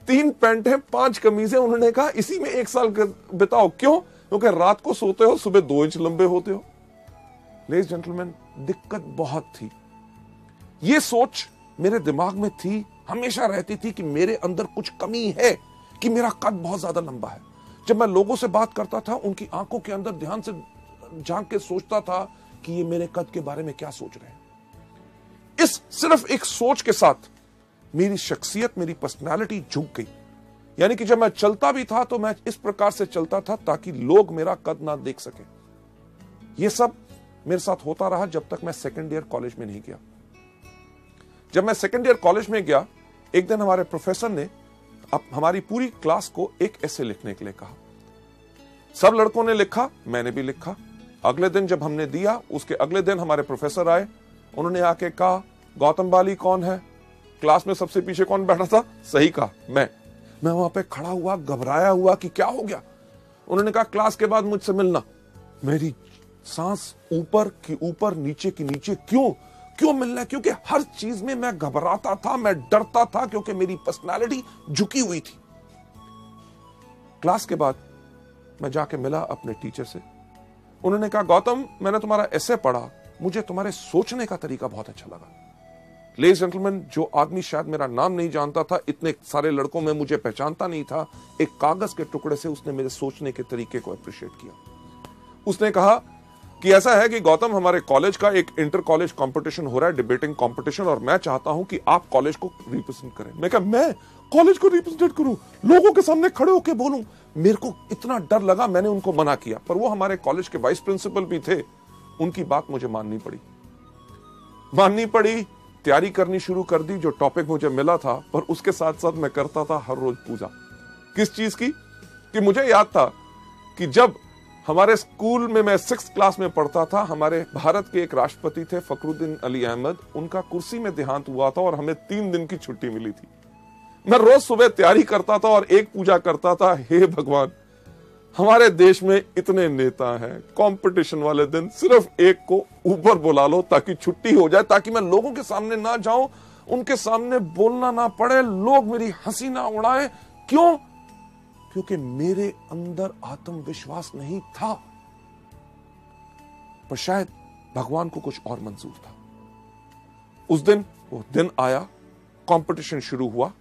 3 पैंटें 5 कमीजें, उन्होंने कहा इसी में 1 साल बिताओ। क्यों? क्योंकि रात को सोते हो, सुबह 2 इंच लंबे होते हो। लेडीज जेंटलमैन, दिक्कत बहुत थी। ये सोच मेरे दिमाग में थी, हमेशा रहती थी कि मेरे अंदर कुछ कमी है, कि मेरा कद बहुत ज्यादा लंबा है। जब मैं लोगों से बात करता था, उनकी आंखों के अंदर ध्यान से झांक के सोचता था कि ये मेरे कद के बारे में क्या सोच रहे हैं। इस सिर्फ एक सोच के साथ मेरी शख्सियत, मेरी पर्सनालिटी झुक गई। यानी कि जब मैं चलता भी था तो मैं इस प्रकार से चलता था ताकि लोग मेरा कद ना देख सके। यह सब मेरे साथ होता रहा जब तक मैं सेकेंड ईयर कॉलेज में नहीं गया। जब मैं सेकेंड ईयर कॉलेज में गया, एक दिन हमारे प्रोफेसर ने हमारी पूरी क्लास को एक ऐसे लिखने के लिए कहा। सब लड़कों ने लिखा, मैंने भी लिखा। अगले दिन जब हमने दिया, उसके अगले दिन हमारे प्रोफेसर आए। उन्होंने आके कहा, गौतम बाली कौन है? क्लास में सबसे पीछे कौन बैठा था? सही कहा, मैं वहां पे खड़ा हुआ, घबराया हुआ कि क्या हो गया। उन्होंने कहा, क्लास के बाद मुझसे मिलना। मेरी सांस ऊपर की ऊपर, नीचे की नीचे। क्यों मिलना? क्योंकि हर चीज में मैं घबराता था, मैं डरता था, क्योंकि मेरी पर्सनालिटी झुकी हुई थी। क्लास के बाद मैं जाके मिला अपने टीचर से। उन्होंने कहा, गौतम, मैंने तुम्हारा एसे पढ़ा, मुझे तुम्हारे सोचने का तरीका बहुत अच्छा लगा। लेडीज जेंटलमैन, जो आदमी शायद मेरा नाम नहीं जानता था, इतने सारे लड़कों में मुझे पहचानता नहीं था, एक कागज के टुकड़े से उसने मेरे सोचने के तरीके को अप्रिशिएट किया। उसने कहा कि ऐसा है कि गौतम, हमारे कॉलेज का एक इंटर कॉलेज कंपटीशन हो रहा है, डिबेटिंग कंपटीशन, और मैं चाहता हूं कि आप कॉलेज को रिप्रेजेंट करें। मैं कहा, मैं कॉलेज को रिप्रेजेंट करूं, लोगों के सामने खड़े होकर बोलूं? मेरे को इतना डर लगा, मैंने उनको मना किया। पर वो हमारे कॉलेज के वाइस प्रिंसिपल भी थे, उनकी बात मुझे माननी पड़ी। तैयारी करनी शुरू कर दी, जो टॉपिक मुझे मिला था। पर उसके साथ साथ मैं करता था हर रोज पूजा। किस चीज की? कि मुझे याद था कि जब हमारे स्कूल में मैं 6th क्लास में पढ़ता था, हमारे भारत के एक राष्ट्रपति थे फखरुद्दीन अली अहमद, उनका कुर्सी में देहांत हुआ था और हमें 3 दिन की छुट्टी मिली थी। मैं रोज सुबह तैयारी करता था और एक पूजा करता था, हे भगवान, हमारे देश में इतने नेता हैं, कंपटीशन वाले दिन सिर्फ एक को ऊपर बुला लो ताकि छुट्टी हो जाए, ताकि मैं लोगों के सामने ना जाऊं, उनके सामने बोलना ना पड़े, लोग मेरी हंसी ना उड़ाएं। क्यों? क्योंकि मेरे अंदर आत्मविश्वास नहीं था। पर शायद भगवान को कुछ और मंजूर था। उस दिन वो दिन आया, कंपटीशन शुरू हुआ।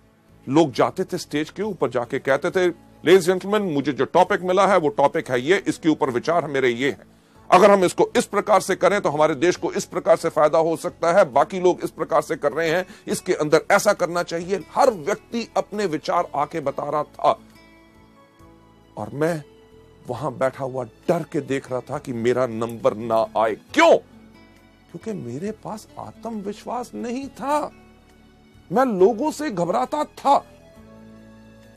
लोग जाते थे स्टेज के ऊपर, जाके कहते थे, लेडीज जेंटलमैन, मुझे जो टॉपिक मिला है वो टॉपिक है ये, इसके ऊपर विचार मेरे ये है। अगर हम इसको इस प्रकार से करें तो हमारे देश को इस प्रकार से फायदा हो सकता है, बाकी लोग इस प्रकार से कर रहे हैं, इसके अंदर ऐसा करना चाहिए। हर व्यक्ति अपने विचार आके बता रहा था और मैं वहां बैठा हुआ डर के देख रहा था कि मेरा नंबर ना आए। क्यों? क्योंकि मेरे पास आत्मविश्वास नहीं था, मैं लोगों से घबराता था।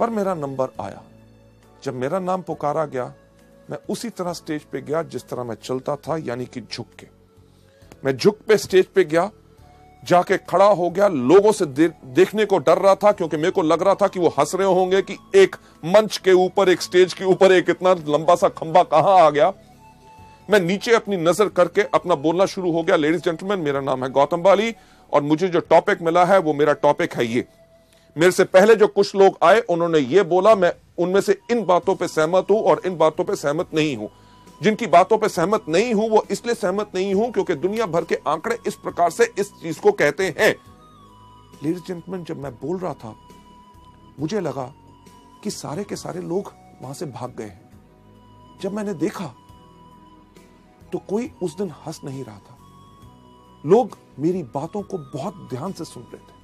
पर मेरा नंबर आया। जब मेरा नाम पुकारा गया, मैं उसी तरह स्टेज पे गया जिस तरह मैं चलता था, यानी कि झुक के। मैं झुक पे स्टेज पे गया, जाके खड़ा हो गया। लोगों से देखने को डर रहा था, क्योंकि मेरे को लग रहा था कि वो हंस रहे होंगे कि एक मंच के ऊपर, एक स्टेज के ऊपर एक इतना लंबा सा खंबा कहां आ गया। मैं नीचे अपनी नजर करके अपना बोलना शुरू हो गया, लेडीज जेंटलमैन, मेरा नाम है गौतम बाली और मुझे जो टॉपिक मिला है वो मेरा टॉपिक है ये। मेरे से पहले जो कुछ लोग आए, उन्होंने ये बोला, मैं उनमें से इन बातों पे सहमत हूं और इन बातों पे सहमत नहीं हूं। जिनकी बातों पे सहमत नहीं हूं, वो इसलिए सहमत नहीं हूं क्योंकि दुनिया भर के आंकड़े इस प्रकार से इस चीज को कहते हैं। लेडीज जेंटलमैन, जब मैं बोल रहा था, मुझे लगा कि सारे के सारे लोग वहां से भाग गए हैं। जब मैंने देखा तो कोई उस दिन हंस नहीं रहा था। लोग मेरी बातों को बहुत ध्यान से सुन रहे थे।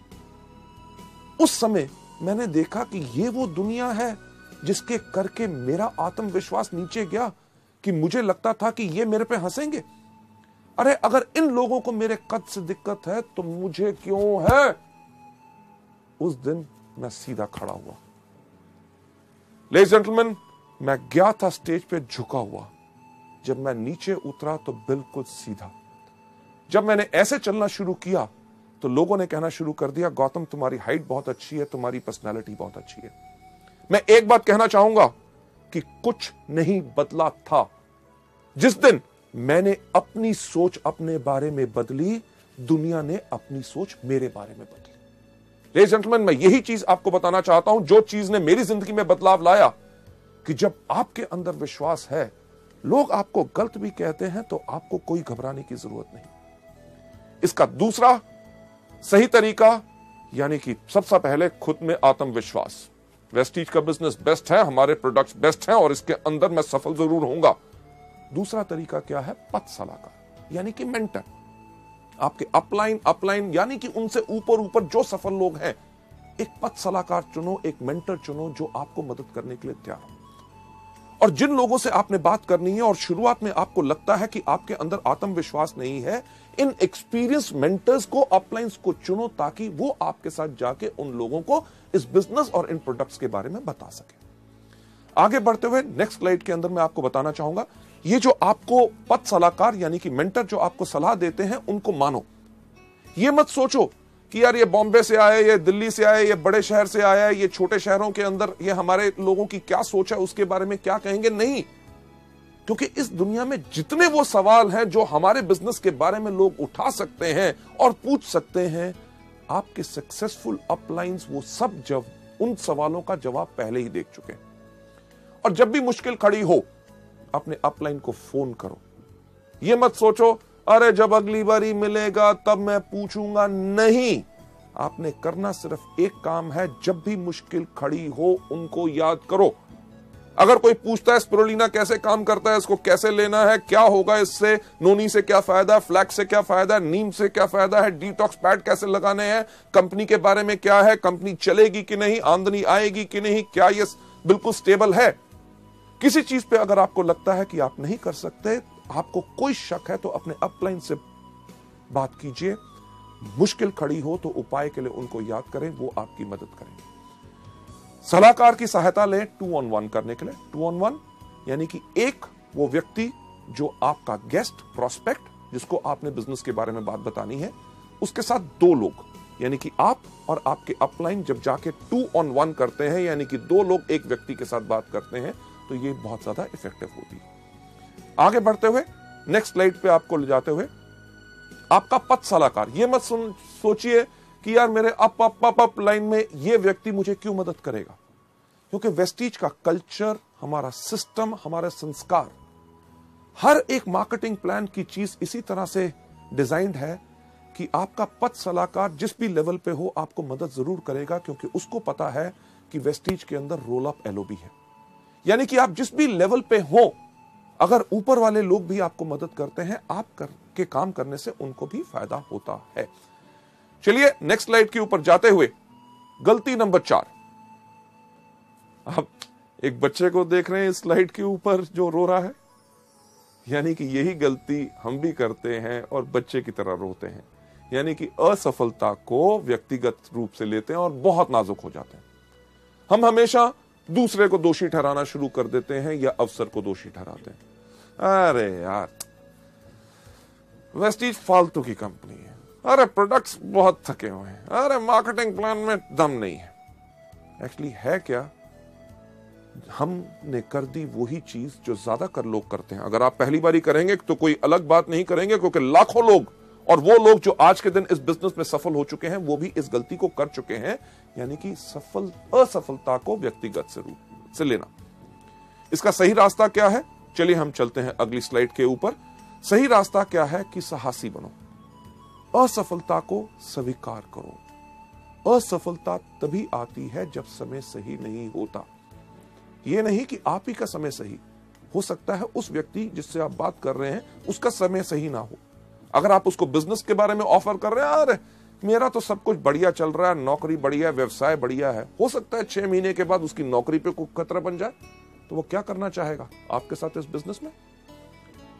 उस समय मैंने देखा कि ये वो दुनिया है जिसके करके मेरा आत्मविश्वास नीचे गया, कि मुझे लगता था कि ये मेरे पे हंसेंगे। अरे अगर इन लोगों को मेरे कद से दिक्कत है तो मुझे क्यों है? उस दिन मैं सीधा खड़ा हुआ। लेडीज जेंटलमैन, मैं गया था स्टेज पे झुका हुआ। जब मैं नीचे उतरा तो बिल्कुल सीधा। जब मैंने ऐसे चलना शुरू किया तो लोगों ने कहना शुरू कर दिया, गौतम, तुम्हारी हाइट बहुत अच्छी है, तुम्हारी पर्सनालिटी बहुत अच्छी है। मैं एक बात कहना चाहूंगा कि कुछ नहीं बदला था। जिस दिन मैंने अपनी सोच अपने बारे में बदली, दुनिया ने अपनी सोच मेरे बारे में बदली। लेडीज जेंटलमैन, मैं यही चीज आपको बताना चाहता हूं, जो चीज ने मेरी जिंदगी में बदलाव लाया, कि जब आपके अंदर विश्वास है, लोग आपको गलत भी कहते हैं तो आपको कोई घबराने की जरूरत नहीं। इसका दूसरा सही तरीका, यानी कि सबसे पहले खुद में आत्मविश्वास। वेस्टीज का बिजनेस बेस्ट है, हमारे प्रोडक्ट्स बेस्ट हैं और इसके अंदर मैं सफल जरूर होऊंगा। दूसरा तरीका क्या है? पथ सलाहकार, यानी कि मेंटर। आपके अपलाइन यानी कि उनसे ऊपर जो सफल लोग हैं, एक पथ सलाहकार चुनो, एक मेंटर चुनो जो आपको मदद करने के लिए तैयार हो। और जिन लोगों से आपने बात करनी है और शुरुआत में आपको लगता है कि आपके अंदर आत्मविश्वास नहीं है, इन एक्सपीरियंस मेंटर्स को, अपलाइंस को चुनो, ताकि वो आपके साथ जाके उन लोगों को इस बिजनेस और इन प्रोडक्ट्स के बारे में बता सके। आगे बढ़ते हुए नेक्स्ट स्लाइड के अंदर मैं आपको बताना चाहूंगा, ये जो आपको पथ सलाहकार यानी कि मेंटर जो आपको सलाह देते हैं, उनको मानो। ये मत सोचो कि यार ये बॉम्बे से आए, ये दिल्ली से आए, ये बड़े शहर से आया है, ये छोटे शहरों के अंदर ये हमारे लोगों की क्या सोच है, उसके बारे में क्या कहेंगे। नहीं, क्योंकि इस दुनिया में जितने वो सवाल हैं जो हमारे बिजनेस के बारे में लोग उठा सकते हैं और पूछ सकते हैं, आपके सक्सेसफुल अपलाइंस वो सब जब उन सवालों का जवाब पहले ही देख चुके हैं। और जब भी मुश्किल खड़ी हो, अपने अपलाइन को फोन करो। ये मत सोचो अरे जब अगली बारी मिलेगा तब मैं पूछूंगा। नहीं, आपने करना सिर्फ एक काम है, जब भी मुश्किल खड़ी हो उनको याद करो। अगर कोई पूछता है स्पिरुलिना कैसे काम करता है, इसको कैसे लेना है, क्या होगा इससे, नोनी से क्या फायदा, फ्लैक्स से क्या फायदा, नीम से क्या फायदा है, डिटॉक्स पैड कैसे लगाने हैं, कंपनी के बारे में क्या है, कंपनी चलेगी कि नहीं, आमदनी आएगी कि नहीं, क्या ये बिल्कुल स्टेबल है, किसी चीज पे अगर आपको लगता है कि आप नहीं कर सकते, आपको कोई शक है, तो अपने अपलाइन से बात कीजिए। मुश्किल खड़ी हो तो उपाय के लिए उनको याद करें, वो आपकी मदद करेंगे। सलाहकार की सहायता लें 2 on 1 करने के लिए। 2 on 1 यानी कि एक वो व्यक्ति जो आपका गेस्ट प्रोस्पेक्ट, जिसको आपने बिजनेस के बारे में बात बतानी है, उसके साथ 2 लोग, यानी कि आप और आपके अपलाइन जब जाके 2 on 1 करते हैं, यानी कि 2 लोग एक व्यक्ति के साथ बात करते हैं, तो ये बहुत ज्यादा इफेक्टिव होती है। आगे बढ़ते हुए नेक्स्ट स्लाइड पे आपको ले जाते हुए, आपका पथ सलाहकार। ये मत सोचिए कि यार मेरे अप लाइन में ये व्यक्ति मुझे क्यों मदद करेगा, क्योंकि वेस्टीज का कल्चर, हमारा सिस्टम, हमारे संस्कार, हर एक मार्केटिंग प्लान की चीज इसी तरह से डिजाइंड है कि आपका पथ सलाहकार जिस भी लेवल पे हो आपको मदद जरूर करेगा, क्योंकि उसको पता है कि वेस्टीज के अंदर रोल अप एलओबी है। यानी कि आप जिस भी लेवल पे हो, अगर ऊपर वाले लोग भी आपको मदद करते हैं, आप के काम करने से उनको भी फायदा होता है। चलिए नेक्स्ट स्लाइड के ऊपर जाते हुए, गलती नंबर 4। आप एक बच्चे को देख रहे हैं इस स्लाइड के ऊपर जो रो रहा है, यानी कि यही गलती हम भी करते हैं और बच्चे की तरह रोते हैं, यानी कि असफलता को व्यक्तिगत रूप से लेते हैं और बहुत नाजुक हो जाते हैं। हम हमेशा दूसरे को दोषी ठहराना शुरू कर देते हैं या अवसर को दोषी ठहराते हैं। अरे यार वेस्टीज फालतू की कंपनी है, अरे प्रोडक्ट्स बहुत थके हुए हैं, अरे मार्केटिंग प्लान में दम नहीं है। एक्चुअली है क्या, हमने कर दी वही चीज जो ज्यादातर लोग करते हैं। अगर आप पहली बारी करेंगे तो कोई अलग बात नहीं करेंगे, क्योंकि लाखों लोग, और वो लोग जो आज के दिन इस बिजनेस में सफल हो चुके हैं, वो भी इस गलती को कर चुके हैं, यानी कि असफलता को व्यक्तिगत रूप से लेना। इसका सही रास्ता क्या है? चलिए हम चलते हैं अगली स्लाइड के ऊपर। सही रास्ता क्या है कि साहसी बनो, असफलता को स्वीकार करो। असफलता तभी आती है जब समय सही नहीं होता। यह नहीं कि आप ही का समय सही हो सकता है, उस व्यक्ति जिससे आप बात कर रहे हैं उसका समय सही ना हो। अगर आप उसको बिजनेस के बारे में ऑफर कर रहे हैं, अरे मेरा तो सब कुछ बढ़िया चल रहा है, नौकरी बढ़िया है, व्यवसाय बढ़िया है, हो सकता है 6 महीने के बाद उसकी नौकरी पे कोई खतरा बन जाए, तो वो क्या करना चाहेगा आपके साथ इस बिजनेस में?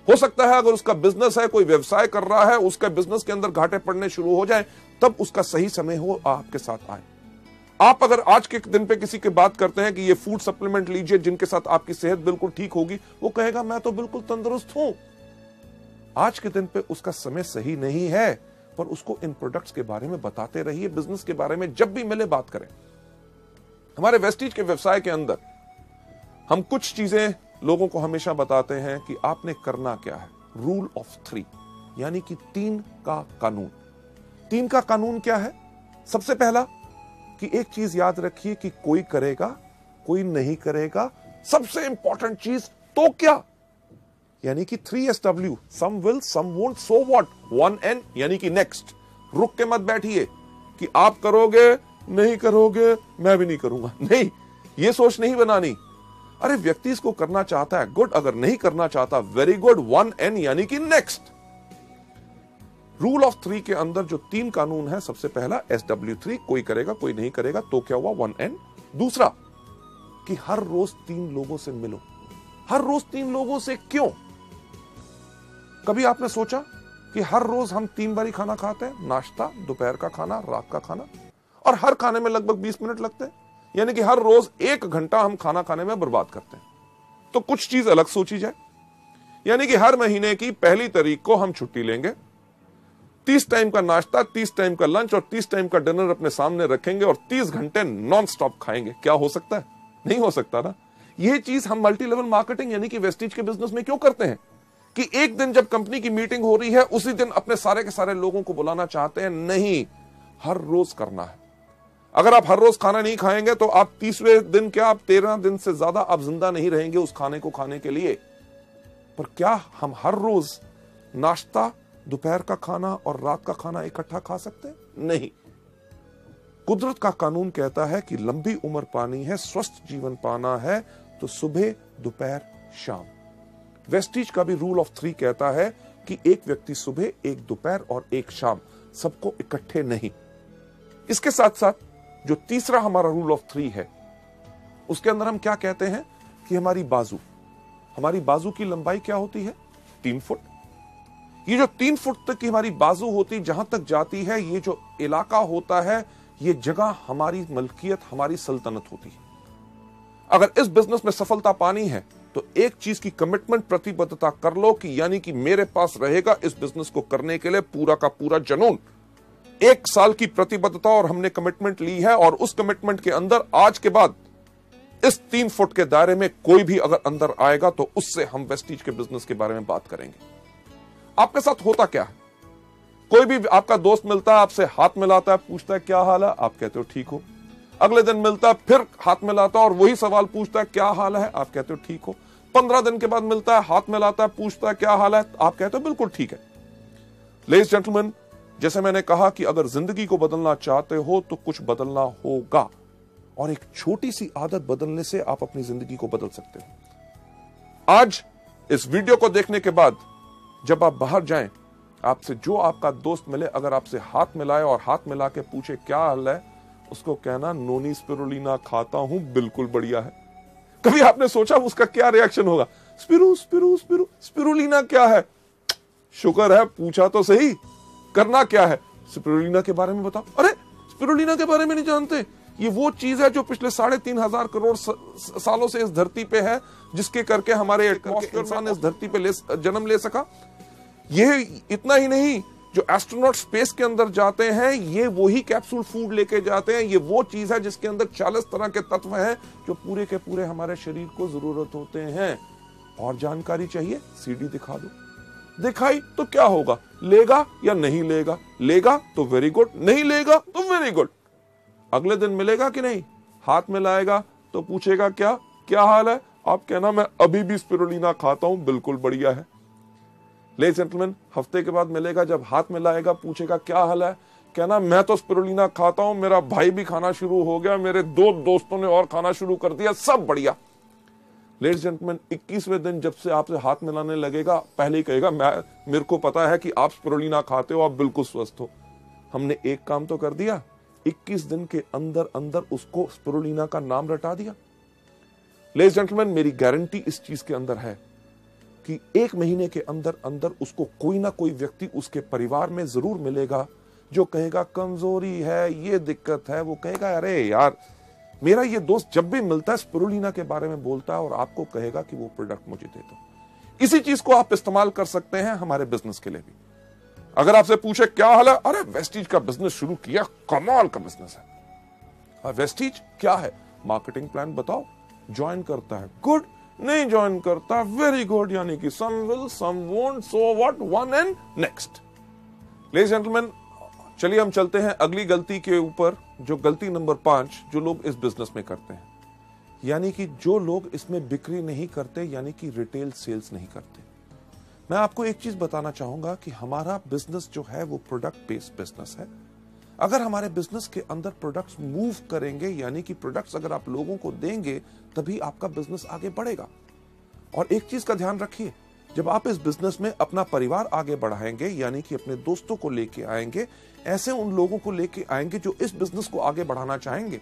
हो सकता है अगर उसका बिजनेस है, कोई व्यवसाय कर रहा है, उसका बिजनेस के अंदर घाटे पड़ने शुरू हो जाए, तब उसका सही समय हो आपके साथ आए। आप अगर आज के दिन पे किसी की बात करते हैं कि ये फूड सप्लीमेंट लीजिए जिनके साथ आपकी सेहत बिल्कुल ठीक होगी, वो कहेगा मैं तो बिल्कुल तंदुरुस्त हूं। आज के दिन पे उसका समय सही नहीं है, पर उसको इन प्रोडक्ट्स के बारे में बताते रहिए, बिजनेस के बारे में जब भी मिले बात करें। हमारे वेस्टीज के व्यवसाय के अंदर हम कुछ चीजें लोगों को हमेशा बताते हैं कि आपने करना क्या है। रूल ऑफ 3, यानी कि 3 का कानून। 3 का कानून क्या है? सबसे पहला कि एक चीज याद रखिए कि कोई करेगा, कोई नहीं करेगा। सबसे इंपॉर्टेंट चीज तो क्या, यानी कि 3SW, some will some won't, so what, 1N यानी कि नेक्स्ट। रुक के मत बैठिए कि आप करोगे, नहीं करोगे, मैं भी नहीं करूंगा। नहीं, ये सोच नहीं बनानी। अरे व्यक्ति इसको करना चाहता है, गुड। अगर नहीं करना चाहता, वेरी गुड, 1N यानी कि नेक्स्ट। रूल ऑफ 3 के अंदर जो 3 कानून है, सबसे पहला SW3, कोई करेगा, कोई नहीं करेगा, तो क्या हुआ, 1N। दूसरा कि हर रोज 3 लोगों से मिलो। हर रोज 3 लोगों से क्यों? कभी आपने सोचा कि हर रोज हम 3 बारी खाना खाते हैं, नाश्ता, दोपहर का खाना, रात का खाना, और हर खाने में लगभग 20 मिनट लगते हैं, यानी कि हर रोज 1 घंटा हम खाना खाने में बर्बाद करते हैं। तो कुछ चीज अलग सोची जाए, यानी कि हर महीने की पहली तारीख को हम छुट्टी लेंगे, 30 टाइम का नाश्ता, 30 टाइम का लंच और 30 टाइम का डिनर अपने सामने रखेंगे और 30 घंटे नॉन स्टॉप खाएंगे। क्या हो सकता है? नहीं हो सकता ना। यह चीज हम मल्टी लेवल मार्केटिंग यानी कि वेस्टीज के बिजनेस में क्यों करते हैं कि एक दिन जब कंपनी की मीटिंग हो रही है, उसी दिन अपने सारे के सारे लोगों को बुलाना चाहते हैं? नहीं, हर रोज करना है। अगर आप हर रोज खाना नहीं खाएंगे तो आप 30वें दिन क्या, आप 13 दिन से ज्यादा आप जिंदा नहीं रहेंगे उस खाने को खाने के लिए। पर क्या हम हर रोज नाश्ता, दोपहर का खाना और रात का खाना इकट्ठा खा सकते हैं? नहीं। कुदरत का कानून कहता है कि लंबी उम्र पानी है, स्वस्थ जीवन पाना है, तो सुबह, दोपहर, शाम। वेस्टीज का भी रूल ऑफ 3 कहता है कि एक व्यक्ति सुबह, एक दोपहर और एक शाम, सबको इकट्ठे नहीं। इसके साथ साथ जो तीसरा हमारा रूल ऑफ 3 है, उसके अंदर हम क्या कहते हैं कि हमारी बाजू की लंबाई क्या होती है? 3 फुट। ये जो 3 फुट तक की हमारी बाजू होती, जहां तक जाती है, ये जो इलाका होता है, ये जगह हमारी मलकियत, हमारी सल्तनत होती है। अगर इस बिजनेस में सफलता पानी है तो एक चीज की कमिटमेंट, प्रतिबद्धता कर लो कि यानी कि मेरे पास रहेगा इस बिजनेस को करने के लिए पूरा का पूरा जुनून। 1 साल की प्रतिबद्धता और हमने कमिटमेंट ली है, और उस कमिटमेंट के अंदर आज के बाद इस 3 फुट के दायरे में कोई भी अगर अंदर आएगा तो उससे हम वेस्टीज के बिजनेस के बारे में बात करेंगे। आपके साथ होता क्या है? कोई भी आपका दोस्त मिलता है, आपसे हाथ मिलाता है, पूछता है क्या हाल है, आप कहते हो ठीक हो। अगले दिन मिलता है, फिर हाथ मिलाता है और वही सवाल पूछता है क्या हाल है, आप कहते हो ठीक हो। 15 दिन के बाद मिलता है, हाथ मिलाता है, पूछता है क्या हाल है, आप कहते हो बिल्कुल ठीक है। लेडीज जेंटलमैन, जैसे मैंने कहा कि अगर जिंदगी को बदलना चाहते हो तो कुछ बदलना होगा, और एक छोटी सी आदत बदलने से आप अपनी जिंदगी को बदल सकते हो। आज इस वीडियो को देखने के बाद जब आप बाहर जाएं, आपसे जो आपका दोस्त मिले, अगर आपसे हाथ मिलाए और हाथ मिला के पूछे क्या हाल है, उसको कहना नोनी स्पिरुलिना खाता हूं, बिल्कुल बढ़िया है। कभी आपने सोचा उसका क्या रिएक्शन होगा? स्पिरुलिना क्या है? शुक्र है पूछा तो सही, करना क्या है? स्पिरुलिना के बारे में बताओ। अरे स्पिरुलिना के बारे में नहीं जानते? ये वो चीज है जो पिछले 3,500 करोड़ सालों से इस धरती पे है, जिसके करके हमारे इंसान इस धरती पे जन्म ले सका। ये इतना ही नहीं, जो एस्ट्रोनॉट स्पेस के अंदर जाते हैं, ये वही कैप्सूल फूड लेके जाते हैं। ये वो चीज है जिसके अंदर 40 तरह के तत्व हैं जो पूरे के पूरे हमारे शरीर को जरूरत होते हैं। और जानकारी चाहिए? सीडी दिखा दो। दिखाई तो क्या होगा? लेगा या नहीं लेगा? लेगा तो वेरी गुड, नहीं लेगा तो वेरी गुड। अगले दिन मिलेगा कि नहीं, हाथ मिलाएगा तो पूछेगा क्या क्या हाल है, आप कहना मैं अभी भी स्पिरुलिना खाता हूं, बिल्कुल बढ़िया है। लेडीज जेंटलमैन, हफ्ते के बाद मिलेगा, जब हाथ मिलाएगा पूछेगा क्या हाल है, कहना मैं तो स्पिरुलिना खाता हूं, मेरा भाई भी खाना शुरू हो गया, मेरे 2 दोस्तों ने और खाना शुरू कर दिया, सब बढ़िया। लेडीज जेंटलमैन, 21वें दिन जब से आपसे हाथ मिलाने लगेगा, पहले ही कहेगा मेरे को पता है कि आप स्पिरुलिना खाते हो, आप बिल्कुल स्वस्थ हो। हमने एक काम तो कर दिया, 21 दिन के अंदर अंदर उसको स्पिरुलिना का नाम रटा दिया। लेडीज जेंटलमैन, मेरी गारंटी इस चीज के अंदर है कि 1 महीने के अंदर अंदर उसको कोई ना कोई व्यक्ति उसके परिवार में जरूर मिलेगा जो कहेगा कमजोरी है, ये दिक्कत है। वो कहेगा अरे यार, मेरा ये दोस्त जब भी मिलता है स्पिरुलिना के बारे में बोलता है, और आपको कहेगा कि वो प्रोडक्ट मुझे दे दो। इसी चीज को आप इस्तेमाल कर सकते हैं हमारे बिजनेस के लिए भी। अगर आपसे पूछे क्या हाल है, अरे वेस्टीज का बिजनेस शुरू किया, कमाल का बिजनेस है। वेस्टीज क्या है? मार्केटिंग प्लान बताओ, ज्वाइन करता है, गुड। नहीं ज्वाइन करता, वेरी गुड, यानी कि some will some won't, so what, one and next. Ladies gentleman, चलिए हम चलते हैं अगली गलती के ऊपर, जो गलती नंबर 5 जो लोग इस बिजनेस में करते हैं, यानी कि जो लोग इसमें बिक्री नहीं करते, यानी कि रिटेल सेल्स नहीं करते। मैं आपको एक चीज बताना चाहूंगा कि हमारा बिजनेस जो है वो प्रोडक्ट बेस्ड बिजनेस है। अगर हमारे बिजनेस के अंदर प्रोडक्ट्स मूव करेंगे, यानी कि प्रोडक्ट्स अगर आप लोगों को देंगे, तभी आपका बिजनेस आगे बढ़ेगा। और एक चीज का ध्यान रखिए, जब आप इस बिजनेस में अपना परिवार आगे बढ़ाएंगे, यानी कि अपने दोस्तों को लेके आएंगे, ऐसे उन लोगों को लेके आएंगे जो इस बिजनेस को आगे बढ़ाना चाहेंगे,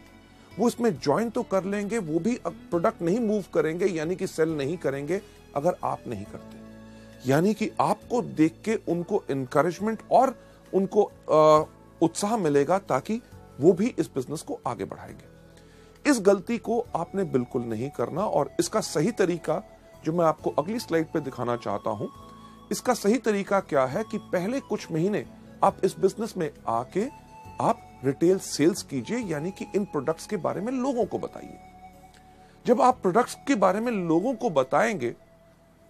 वो इसमें ज्वाइन तो कर लेंगे, वो भी प्रोडक्ट नहीं मूव करेंगे, यानी कि सेल नहीं करेंगे अगर आप नहीं करते। यानी कि आपको देख के उनको इंकरेजमेंट और उनको उत्साह मिलेगा, ताकि वो भी इस बिजनेस को आगे बढ़ाएंगे। इस गलती को आपने बिल्कुल नहीं करना, और इसका सही तरीका जो मैं आपको अगली स्लाइड पे दिखाना चाहता हूं, इसका सही तरीका क्या है कि पहले कुछ महीने आप इस बिजनेस में आके आप रिटेल सेल्स कीजिए, यानी कि इन प्रोडक्ट्स के बारे में लोगों को बताइए। जब आप प्रोडक्ट्स के बारे में लोगों को बताएंगे,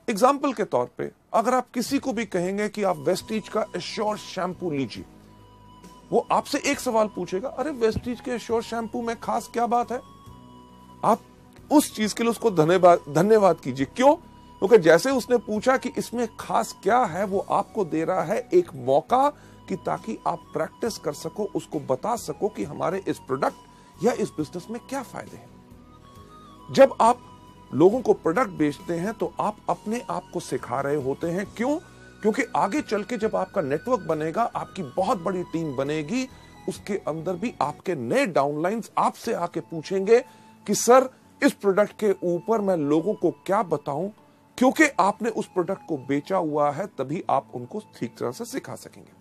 एग्जाम्पल के तौर पे अगर आप किसी को भी कहेंगे कि आप वेस्टीज का एश्योर शैम्पू लीजिए, वो आपसे एक सवाल पूछेगा, अरे वेस्टीज के एश्योर शैम्पू में खास क्या बात है? आप उस चीज के लिए उसको धन्यवाद कीजिए। क्यों? क्योंकि जैसे उसने पूछा कि इसमें खास क्या है, वो आपको दे रहा है एक मौका कि ताकि आप प्रैक्टिस कर सको, उसको बता सको कि हमारे इस प्रोडक्ट या इस बिजनेस में क्या फायदे हैं। जब आप लोगों को प्रोडक्ट बेचते हैं तो आप अपने आप को सिखा रहे होते हैं। क्यों? क्योंकि आगे चल के जब आपका नेटवर्क बनेगा, आपकी बहुत बड़ी टीम बनेगी, उसके अंदर भी आपके नए डाउनलाइंस आपसे आके पूछेंगे कि सर इस प्रोडक्ट के ऊपर मैं लोगों को क्या बताऊं, क्योंकि आपने उस प्रोडक्ट को बेचा हुआ है, तभी आप उनको ठीक तरह से सिखा सकेंगे।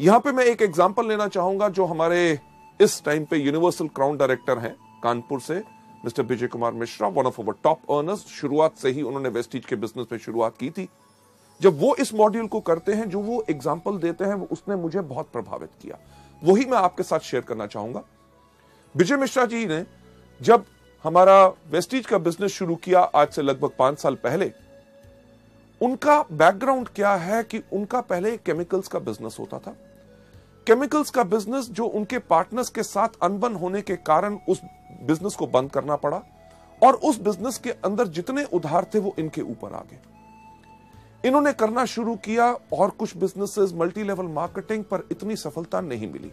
यहां पे मैं एक एग्जांपल लेना चाहूंगा, जो हमारे इस टाइम पे यूनिवर्सल क्राउन डायरेक्टर हैं कानपुर से, mister Vijay Kumar Mishra, one of our top earners. शुरुआत से ही उन्होंने वेस्टीज के बिजनेस में शुरुआत की थी। जब वो इस मॉड्यूल को करते हैं, जो वो एग्जांपल देते हैं, उसने मुझे बहुत प्रभावित किया। वही मैं आपके साथ शेयर करना चाहूंगा। विजय मिश्रा जी ने जब हमारा वेस्टीज का बिजनेस शुरू किया, आज से लगभग 5 साल पहले, उनका बैकग्राउंड क्या है कि उनका पहले केमिकल्स का बिजनेस होता था। केमिकल्स का बिजनेस जो उनके पार्टनर्स के साथ अनबन होने के कारण उस बिजनेस को बंद करना पड़ा, और उस बिजनेस के अंदर जितने उधार थे वो इनके ऊपर आ गए। इन्होंने करना शुरू किया, और कुछ बिजनेसेस, मल्टी लेवल मार्केटिंग, पर इतनी सफलता नहीं मिली।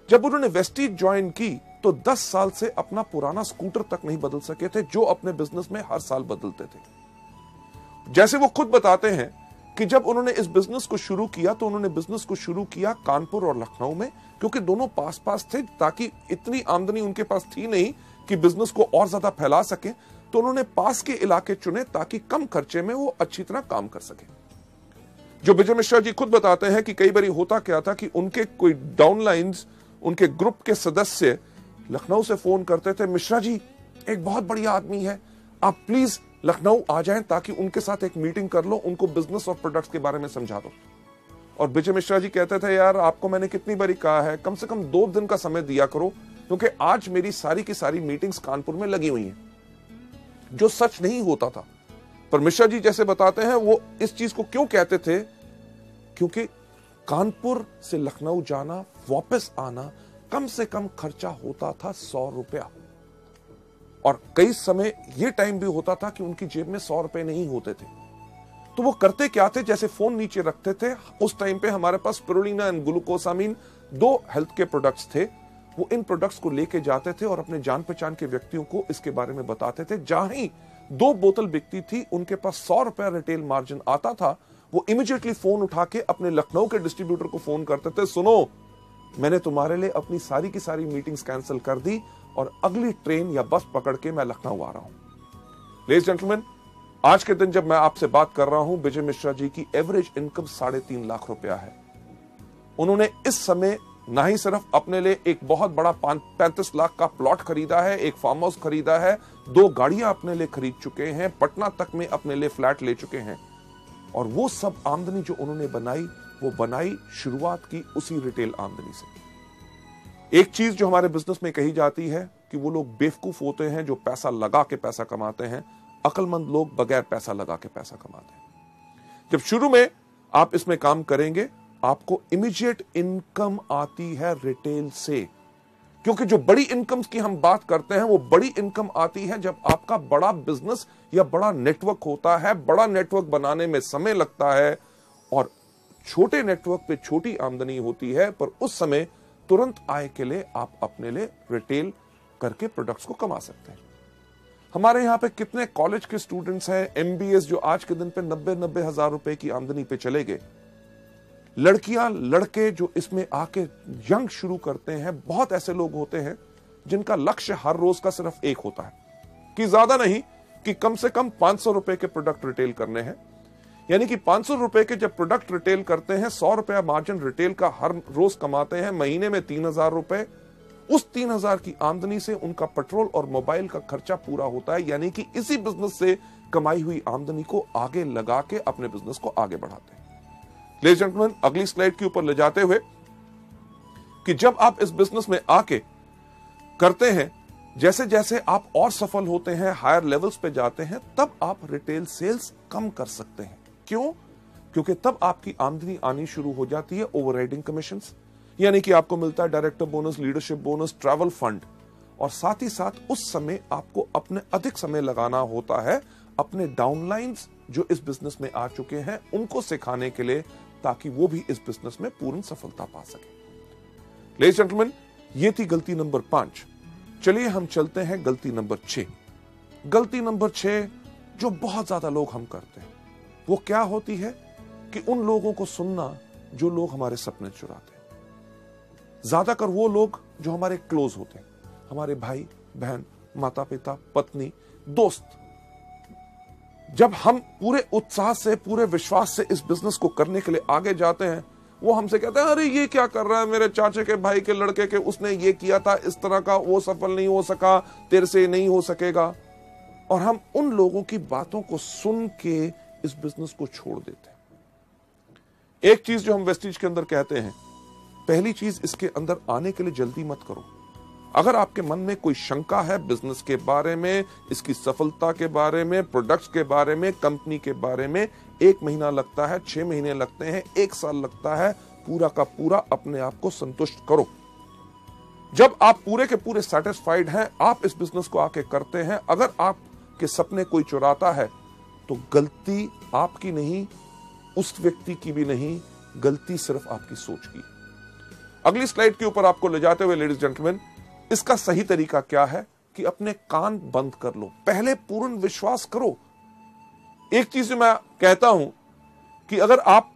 जब उन्होंने वेस्टीज ज्वाइन की तो 10 साल से अपना पुराना स्कूटर तक नहीं बदल सके थे, जो अपने बिजनेस में हर साल बदलते थे। जैसे वो खुद बताते हैं कि जब उन्होंने इस बिजनेस को शुरू किया, तो उन्होंने बिजनेस को शुरू किया कानपुर और लखनऊ में, क्योंकि दोनों पास पास थे, ताकि इतनी आमदनी उनके पास थी नहीं कि बिजनेस को और ज्यादा फैला सके। तो उन्होंने पास के इलाके चुने, ताकि कम खर्चे में वो अच्छी तरह काम कर सके। जो विजय मिश्रा जी खुद बताते हैं कि कई बार होता क्या था कि उनके कोई डाउनलाइंस, उनके ग्रुप के सदस्य लखनऊ से फोन करते थे, मिश्रा जी एक बहुत बढ़िया आदमी है, आप प्लीज लखनऊ आ जाएं, ताकि उनके साथ एक मीटिंग कर लो, उनको बिजनेस और प्रोडक्ट्स के बारे में समझा दो। और विजय मिश्रा जी कहते थे, यार आपको मैंने कितनी बारी कहा है, कम से कम 2 दिन का समय दिया करो, क्योंकि आज मेरी सारी की सारी मीटिंग्स कानपुर में लगी हुई हैं। जो सच नहीं होता था, पर मिश्रा जी जैसे बताते हैं, वो इस चीज को क्यों कहते थे, क्योंकि कानपुर से लखनऊ जाना, वापस आना, कम से कम खर्चा होता था 100 रुपया, और कई समय ये टाइम भी होता था कि उनकी जेब में 100 रुपए नहीं होते थे। तो वो करते क्या थे, जैसे फोन नीचे रखते थे, उस टाइम पे हमारे पास स्पिरुलिना एंड ग्लूकोसामीन 2 हेल्थ के प्रोडक्ट्स थे, वो इन प्रोडक्ट्स को लेके जाते थे और अपने जान पहचान के व्यक्तियों को इसके बारे में बताते थे। जहां ही 2 बोतल बिकती थी, उनके पास 100 रुपया रिटेल मार्जिन आता था, वो इमीडिएटली फोन उठा के अपने लखनऊ के डिस्ट्रीब्यूटर को फोन करते थे, सुनो मैंने तुम्हारे लिए अपनी सारी की सारी मीटिंग्स कैंसिल कर दी, और अगली ट्रेन या बस पकड़ के मैं लखनऊ आ रहा हूं। लेडीज जेंटलमैन, आज के दिन जब मैं आपसे बात कर रहा हूं, विजय मिश्रा जी की एवरेज इनकम 3.5 लाख रुपया है। उन्होंने इस समय ना ही सिर्फ अपने लिए एक बहुत बड़ा 35 लाख का प्लॉट खरीदा है, एक फार्म हाउस खरीदा है, 2 गाड़ियां अपने लिए खरीद चुके हैं, पटना तक में अपने लिए फ्लैट ले चुके हैं, और वो सब आमदनी जो उन्होंने बनाई, वो बनाई शुरुआत की उसी रिटेल आमदनी से। एक चीज जो हमारे बिजनेस में कही जाती है, कि वो लोग बेवकूफ होते हैं जो पैसा लगा के पैसा कमाते हैं। अक्लमंद लोग बगैर पैसा लगा के पैसा कमाते हैं। जब शुरू में आप इसमें काम करेंगे, आपको इमीडिएट इनकम आती है रिटेल से, क्योंकि जो बड़ी इनकम्स की हम बात करते हैं वो बड़ी इनकम आती है जब आपका बड़ा बिजनेस या बड़ा नेटवर्क होता है। बड़ा नेटवर्क बनाने में समय लगता है और छोटे नेटवर्क पे छोटी आमदनी होती है, पर उस समय तुरंत आय के लिए आप अपने लिए रिटेल करके प्रोडक्ट्स को कमा सकते हैं। हमारे यहां पे कितने कॉलेज के स्टूडेंट्स हैं, एमबीएस, जो आज के दिन पे 90-90 हजार रुपए की आमदनी पे चले गए। लड़कियां लड़के जो इसमें आके यंग शुरू करते हैं, बहुत ऐसे लोग होते हैं जिनका लक्ष्य हर रोज का सिर्फ एक होता है कि ज्यादा नहीं, कि कम से कम 500 रुपए के प्रोडक्ट रिटेल करने हैं। यानी कि 500 रुपए के जब प्रोडक्ट रिटेल करते हैं, 100 रुपया मार्जिन रिटेल का हर रोज कमाते हैं, महीने में 3000 रुपए। उस 3000 की आमदनी से उनका पेट्रोल और मोबाइल का खर्चा पूरा होता है। यानी कि इसी बिजनेस से कमाई हुई आमदनी को आगे लगा के अपने बिजनेस को आगे बढ़ाते हैं। लेडीज एंड जेंटलमैन, अगली स्लाइड के ऊपर ले जाते हुए कि जब आप इस बिजनेस में आके करते हैं, जैसे जैसे आप और सफल होते हैं, हायर लेवल्स पे जाते हैं, तब आप रिटेल सेल्स कम कर सकते हैं। क्यों? क्योंकि तब आपकी आमदनी आनी शुरू हो जाती है ओवरराइडिंग कमीशंस, यानी कि आपको मिलता है director bonus, leadership bonus, travel fund, और साथ ही साथ उस समय आपको अपने अधिक समय लगाना होता है अपने डाउनलाइंस जो इस बिजनेस में आ चुके हैं उनको सिखाने के लिए, ताकि वो भी इस बिजनेस में पूर्ण सफलता पा सके। लेडीज एंड जेंटलमैन, ये थी गलती नंबर 5। चलिए हम चलते हैं गलती नंबर 6। गलती नंबर 6 जो बहुत ज्यादा लोग हम करते हैं, वो क्या होती है कि उन लोगों को सुनना जो लोग हमारे सपने चुराते हैं। ज्यादातर वो लोग जो हमारे क्लोज होते हैं, हमारे भाई बहन, माता पिता, पत्नी, दोस्त। जब हम पूरे उत्साह से, पूरे विश्वास से इस बिजनेस को करने के लिए आगे जाते हैं, वो हमसे कहते हैं, अरे ये क्या कर रहा है, मेरे चाचे के भाई के लड़के के उसने ये किया था इस तरह का, वो सफल नहीं हो सका, तेरे से नहीं हो सकेगा। और हम उन लोगों की बातों को सुन के इस बिजनेस को छोड़ देते हैं। एक चीज जो हम वेस्टीज के अंदर कहते हैं, पहली चीज, इसके अंदर आने के लिए जल्दी मत करो। अगर आपके मन में कोई शंका है बिजनेस के बारे में, इसकी सफलता के बारे में, प्रोडक्ट्स के बारे में, कंपनी के बारे में, 1 महीना लगता है, 6 महीने लगते हैं, 1 साल लगता है, पूरा का पूरा अपने आप को संतुष्ट करो। जब आप पूरे के पूरे सेटिस्फाइड हैं, आप इस बिजनेस को आके करते हैं। अगर आपके सपने कोई चुराता है तो गलती आपकी नहीं, उस व्यक्ति की भी नहीं, गलती सिर्फ आपकी सोच की। अगली स्लाइड के ऊपर आपको ले जाते हुए लेडीज जेंटलमैन, इसका सही तरीका क्या है कि अपने कान बंद कर लो, पहले पूर्ण विश्वास करो। एक चीज जो मैं कहता हूं कि अगर आप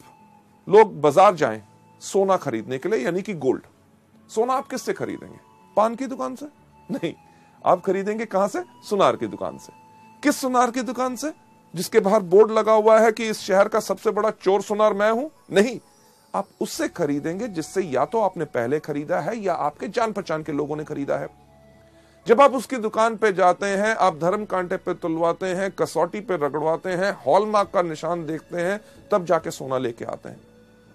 लोग बाजार जाएं सोना खरीदने के लिए, यानी कि गोल्ड, सोना आप किससे खरीदेंगे? पान की दुकान से? नहीं, आप खरीदेंगे कहां से? सुनार की दुकान से। किस सुनार की दुकान से? जिसके बाहर बोर्ड लगा हुआ है कि इस शहर का सबसे बड़ा चोर सुनार मैं हूं? नहीं, आप उससे खरीदेंगे जिससे या तो आपने पहले खरीदा है या आपके जान पहचान के लोगों ने खरीदा है। जब आप उसकी दुकान पे जाते हैं, आप धर्म कांटे पे तुलवाते हैं, कसौटी पे रगड़वाते हैं, हॉलमार्क का निशान देखते हैं, तब जाके सोना लेके आते हैं।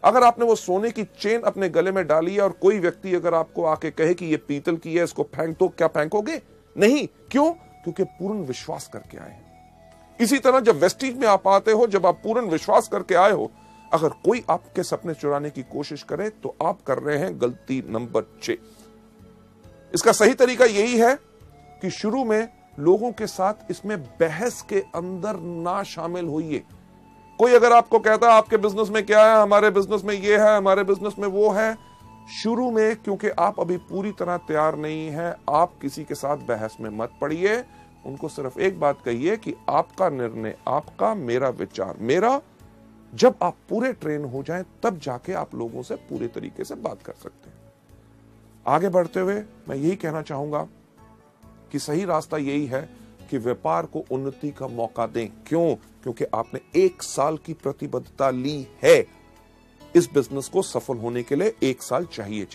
अगर आपने वो सोने की चेन अपने गले में डाली है और कोई व्यक्ति अगर आपको आके कहे कि ये पीतल की है, इसको फेंक दो, क्या फेंकोगे? नहीं। क्यों? क्योंकि पूर्ण विश्वास करके आए हैं। इसी तरह जब वेस्टीज में आप आते हो, जब आप पूर्ण विश्वास करके आए हो, अगर कोई आपके सपने चुराने की कोशिश करे तो आप कर रहे हैं गलती नंबर 6। इसका सही तरीका यही है कि शुरू में लोगों के साथ इसमें बहस के अंदर ना शामिल होइए। कोई अगर आपको कहता है आपके बिजनेस में क्या है, हमारे बिजनेस में ये है, हमारे बिजनेस में वो है, शुरू में क्योंकि आप अभी पूरी तरह तैयार नहीं है, आप किसी के साथ बहस में मत पड़िए। उनको सिर्फ एक बात कहिए कि आपका निर्णय आपका, मेरा विचार मेरा। जब आप पूरे ट्रेन हो जाएं, तब जाके आप लोगों से पूरे तरीके से बात कर सकते हैं। आगे बढ़ते हुए मैं यही कहना चाहूंगा कि सही रास्ता यही है कि व्यापार को उन्नति का मौका दें। क्यों? क्योंकि आपने 1 साल की प्रतिबद्धता ली है। इस बिजनेस को सफल होने के लिए 1 साल चाहिए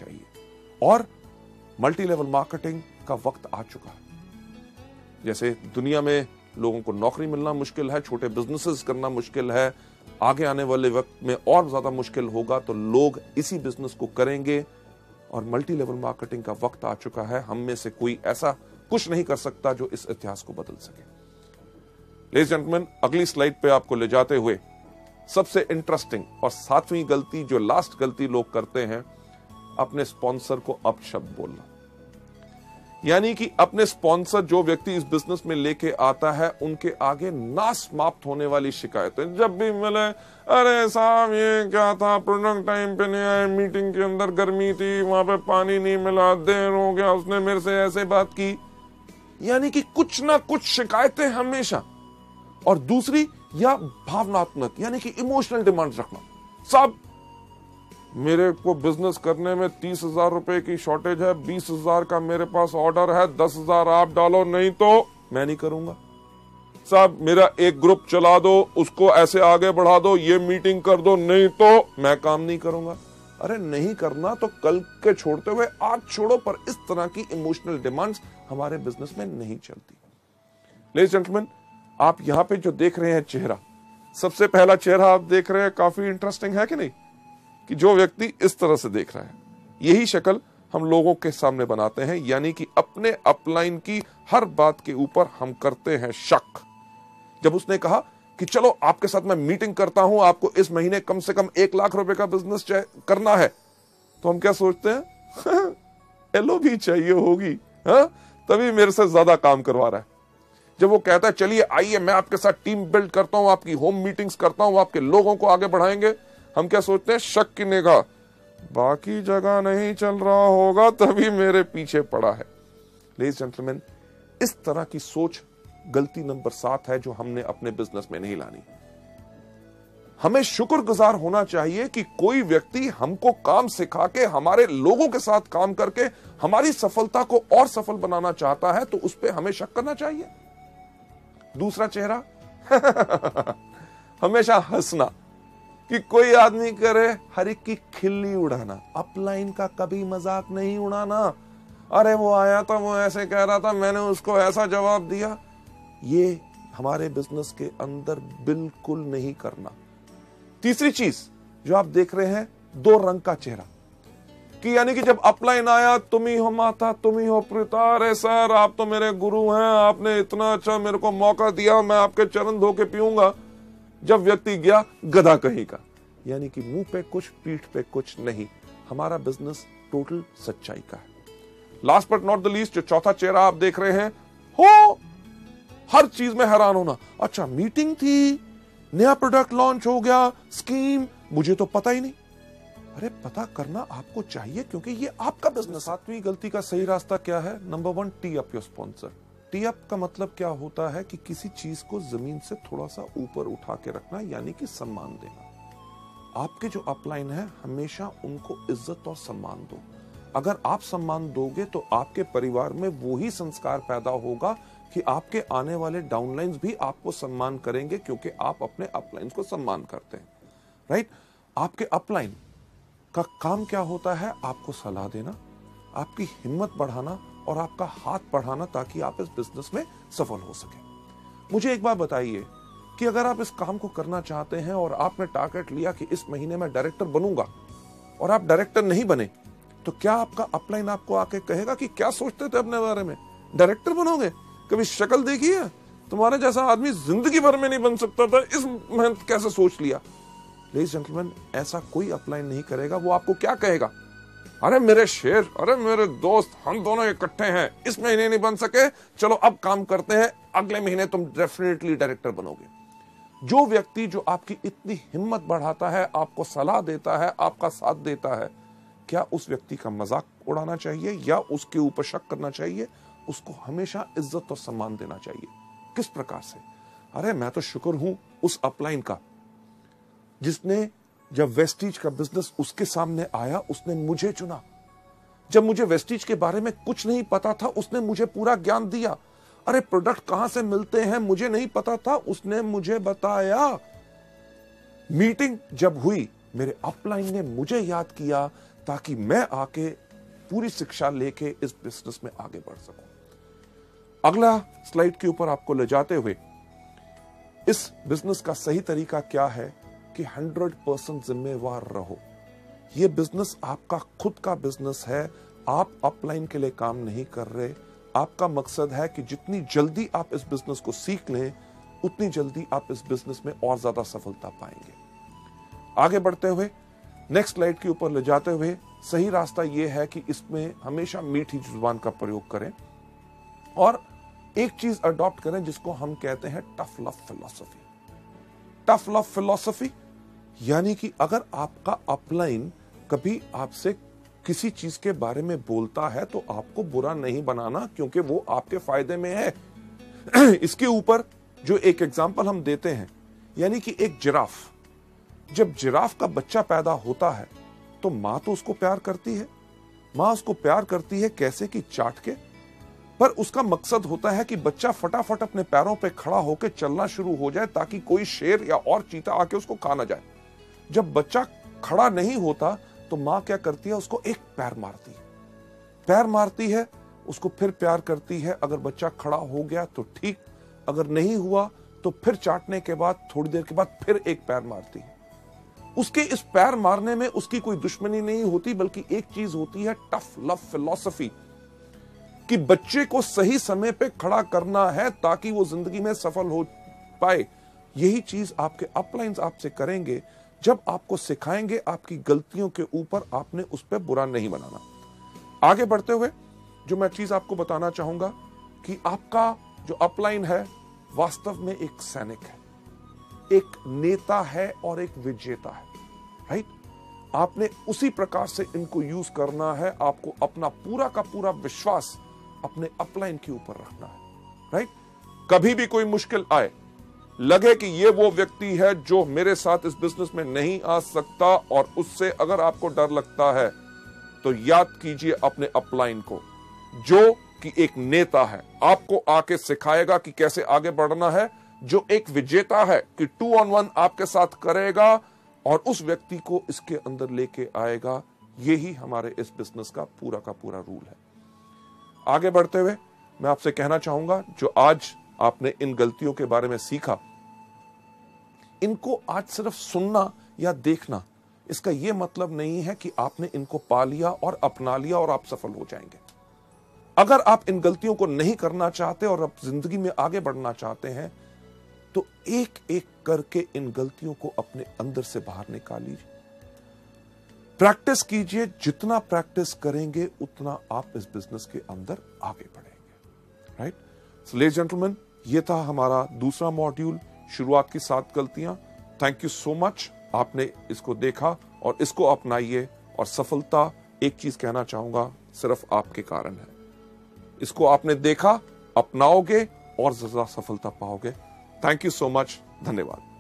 और मल्टी लेवल मार्केटिंग का वक्त आ चुका है। जैसे दुनिया में लोगों को नौकरी मिलना मुश्किल है, छोटे बिजनेसेस करना मुश्किल है, आगे आने वाले वक्त में और ज्यादा मुश्किल होगा, तो लोग इसी बिजनेस को करेंगे और मल्टी लेवल मार्केटिंग का वक्त आ चुका है। हम में से कोई ऐसा कुछ नहीं कर सकता जो इस इतिहास को बदल सके। लेडीज जेंटलमैन, अगली स्लाइड पे आपको ले जाते हुए सबसे इंटरेस्टिंग और 7वीं गलती, जो लास्ट गलती लोग करते हैं, अपने स्पॉन्सर को अपशब्द बोलना। यानी कि अपने स्पॉन्सर, जो व्यक्ति इस बिजनेस में लेके आता है, उनके आगे ना समाप्त होने वाली शिकायतें जब भी मिले, अरे साहब ये क्या था, प्रोडक्ट टाइम पे नहीं आए, मीटिंग के अंदर गर्मी थी, वहां पे पानी नहीं मिला, देर हो गया, उसने मेरे से ऐसे बात की। यानी कि कुछ ना कुछ शिकायतें हमेशा। और दूसरी, या भावनात्मक यानी कि इमोशनल डिमांड रखना। सब मेरे को बिजनेस करने में 30,000 रुपए की शॉर्टेज है, 20,000 का मेरे पास ऑर्डर है, 10,000 आप डालो, नहीं तो मैं नहीं करूंगा। साहब मेरा एक ग्रुप चला दो, उसको ऐसे आगे बढ़ा दो, ये मीटिंग कर दो, नहीं तो मैं काम नहीं करूंगा। अरे नहीं करना तो कल के छोड़ते हुए आज छोड़ो, पर इस तरह की इमोशनल डिमांड्स हमारे बिजनेस में नहीं चलती। लेडीज जेंटलमैन, आप यहां पे जो देख रहे हैं चेहरा, सबसे पहला चेहरा आप देख रहे हैं, काफी इंटरेस्टिंग है कि नहीं, कि जो व्यक्ति इस तरह से देख रहा है, यही शक्ल हम लोगों के सामने बनाते हैं। यानी कि अपने अपलाइन की हर बात के ऊपर हम करते हैं शक। जब उसने कहा कि चलो आपके साथ मैं मीटिंग करता हूं, आपको इस महीने कम से कम 1 लाख रुपए का बिजनेस करना है, तो हम क्या सोचते हैं, एलो भी चाहिए होगी, हाँ, तभी मेरे से ज्यादा काम करवा रहा है। जब वो कहता है चलिए आइए मैं आपके साथ टीम बिल्ड करता हूं, आपकी होम मीटिंग्स करता हूं, आपके लोगों को आगे बढ़ाएंगे, हम क्या सोचते हैं, शक की निगाह, बाकी जगह नहीं चल रहा होगा तभी मेरे पीछे पड़ा है। लेडीज जेंटलमैन, इस तरह की सोच गलती नंबर 7 है जो हमने अपने बिजनेस में नहीं लानी। हमें शुक्रगुजार होना चाहिए कि कोई व्यक्ति हमको काम सिखा के, हमारे लोगों के साथ काम करके हमारी सफलता को और सफल बनाना चाहता है, तो उस पर हमें शक करना चाहिए। दूसरा चेहरा हमेशा हंसना, कि कोई आदमी करे हर एक की खिल्ली उड़ाना, अपलाइन का कभी मजाक नहीं उड़ाना। अरे वो आया था, वो ऐसे कह रहा था, मैंने उसको ऐसा जवाब दिया। ये हमारे बिजनेस के अंदर बिल्कुल नहीं करना। तीसरी चीज जो आप देख रहे हैं, 2 रंग का चेहरा, कि यानी कि जब अपलाइन आया, तुम ही हो माता, तुम ही हो पिता, अरे सर आप तो मेरे गुरु हैं, आपने इतना अच्छा मेरे को मौका दिया, मैं आपके चरण धो के पीऊंगा। जब व्यक्ति गया, गधा कहीं का, यानी कि मुंह पे कुछ पीठ पे कुछ नहीं। हमारा बिजनेस टोटल सच्चाई का है। Last but not the least, जो चौथा चेहरा आप देख रहे हैं, हो हर चीज में हैरान होना। अच्छा मीटिंग थी, नया प्रोडक्ट लॉन्च हो गया, स्कीम, मुझे तो पता ही नहीं। अरे पता करना आपको चाहिए, क्योंकि ये आपका बिजनेस। 7वीं गलती का सही रास्ता क्या है? Number 1, T up your sponsor. T up का मतलब क्या होता है कि किसी चीज को जमीन से थोड़ा सा ऊपर उठा के रखना, यानी कि सम्मान देना। आपके जो अपलाइन है, हमेशा उनको इज्जत और सम्मान दो। अगर आप सम्मान दोगे तो आपके परिवार में वो ही संस्कार पैदा होगा कि आपके आने वाले डाउनलाइंस भी आपको सम्मान करेंगे, क्योंकि आप अपने अपलाइंस को सम्मान करते हैं। राइट? आपके अपलाइन का काम क्या होता है? आपको सलाह देना, आपकी हिम्मत बढ़ाना और आपका हाथ बढ़ाना, ताकि आप इस बिजनेस में सफल हो सके। मुझे एक बात बताइए कि अगर आप इस काम को करना चाहते हैं और आपने टारगेट लिया कि इस महीने में डायरेक्टर बनूंगा, और आप डायरेक्टर नहीं बने, तो क्या आपका अपलाइन आपको आके कहेगा कि क्या सोचते थे अपने बारे में, डायरेक्टर बनोगे? कभी शक्ल देखी है? तुम्हारे जैसा आदमी जिंदगी भर में नहीं बन सकता था, इस मेहनत कैसे सोच लिया? लेडीज जेंटलमैन, ऐसा कोई अपलाइन नहीं करेगा। वो आपको क्या कहेगा? अरे मेरे शेर, अरे मेरे दोस्त, हम दोनों इकट्ठे हैं, इस महीने नहीं बन सके, चलो अब काम करते हैं, अगले महीने तुम डेफिनेटली डायरेक्टर बनोगे। जो व्यक्ति जो आपकी इतनी हिम्मत बढ़ाता है, आपको सलाह देता है, आपका साथ देता है, क्या उस व्यक्ति का मजाक उड़ाना चाहिए या उसके ऊपर शक करना चाहिए? उसको हमेशा इज्जत और सम्मान देना चाहिए। किस प्रकार से? अरे मैं तो शुक्र हूं उस अपलाइन का, जिसने जब वेस्टीज का बिजनेस उसके सामने आया, उसने मुझे चुना। जब मुझे वेस्टीज के बारे में कुछ नहीं पता था, उसने मुझे पूरा ज्ञान दिया। अरे प्रोडक्ट कहां से मिलते हैं मुझे नहीं पता था, उसने मुझे बताया। मीटिंग जब हुई, मेरे अपलाइन ने मुझे याद किया, ताकि मैं आके पूरी शिक्षा लेके इस बिजनेस में आगे बढ़ सकूं। अगला स्लाइड के ऊपर आपको ले जाते हुए, इस बिजनेस का सही तरीका क्या है कि 100% जिम्मेवार रहो। यह बिजनेस आपका खुद का बिजनेस है। आप अपलाइन के लिए काम नहीं कर रहे, आपका मकसद है कि जितनी जल्दी आप इस बिजनेस को सीख लें, उतनी जल्दी आप इस बिजनेस में और ज्यादा सफलता पाएंगे। आगे बढ़ते हुए नेक्स्ट स्लाइड के ऊपर ले जाते हुए सही रास्ता यह है कि इसमें हमेशा मीठी जुबान का प्रयोग करें और एक चीज अडॉप्ट करें जिसको हम कहते हैं tough love philosophy. Tough love philosophy यानी कि अगर आपका अपलाइन कभी आपसे किसी चीज के बारे में बोलता है तो आपको बुरा नहीं बनाना, क्योंकि वो आपके फायदे में है। इसके ऊपर जो एक एग्जांपल हम देते हैं, यानी कि एक जिराफ, जब जिराफ का बच्चा पैदा होता है तो मां तो उसको प्यार करती है। मां उसको प्यार करती है कैसे कि चाट के, पर उसका मकसद होता है कि बच्चा फटाफट अपने पैरों पे खड़ा होकर चलना शुरू हो जाए ताकि कोई शेर या और चीता आके उसको खा ना जाए। जब बच्चा खड़ा नहीं होता तो मां क्या करती है, उसको एक पैर मारती है। पैर मारती है, उसको फिर प्यार करती है। अगर बच्चा खड़ा हो गया तो ठीक, अगर नहीं हुआ तो फिर चाटने के बाद थोड़ी देर के बाद फिर एक पैर मारती है। उसके इस पैर मारने में उसकी कोई दुश्मनी नहीं होती, बल्कि एक चीज होती है टफ लव फिलॉसफी, कि बच्चे को सही समय पे खड़ा करना है ताकि वो जिंदगी में सफल हो पाए। यही चीज आपके अपलाइंस आपसे करेंगे जब आपको सिखाएंगे आपकी गलतियों के ऊपर आपने उस पर बुरा नहीं बनाना। आगे बढ़ते हुए जो मैं चीज आपको बताना चाहूंगा कि आपका जो अपलाइन है वास्तव में एक सैनिक है, एक नेता है और एक विजेता है। राइट? आपने उसी प्रकार से इनको यूज करना है। आपको अपना पूरा का पूरा विश्वास अपने अपलाइन के ऊपर रखना है। राइट? कभी भी कोई मुश्किल आए, लगे कि ये वो व्यक्ति है जो मेरे साथ इस बिजनेस में नहीं आ सकता, और उससे अगर आपको डर लगता है तो याद कीजिए अपने अपलाइन को, जो कि एक नेता है, आपको आके सिखाएगा कि कैसे आगे बढ़ना है, जो एक विजेता है कि 2 on 1 आपके साथ करेगा और उस व्यक्ति को इसके अंदर लेके आएगा। यही हमारे इस बिजनेस का पूरा रूल है। आगे बढ़ते हुए मैं आपसे कहना चाहूंगा, जो आज आपने इन गलतियों के बारे में सीखा, इनको आज सिर्फ सुनना या देखना, इसका यह मतलब नहीं है कि आपने इनको पा लिया और अपना लिया और आप सफल हो जाएंगे। अगर आप इन गलतियों को नहीं करना चाहते और आप जिंदगी में आगे बढ़ना चाहते हैं तो एक एक करके इन गलतियों को अपने अंदर से बाहर निकालिए। प्रैक्टिस कीजिए, जितना प्रैक्टिस करेंगे उतना आप इस बिजनेस के अंदर आगे बढ़ेंगे। राइट? सो लेडीज जेंटलमैन, ये था हमारा दूसरा मॉड्यूल, शुरुआत की 7 गलतियां। थैंक यू सो मच, आपने इसको देखा और इसको अपनाइए, और सफलता, एक चीज कहना चाहूंगा, सिर्फ आपके कारण है। इसको आपने देखा, अपनाओगे और ज्यादा सफलता पाओगे। थैंक यू सो मच, धन्यवाद।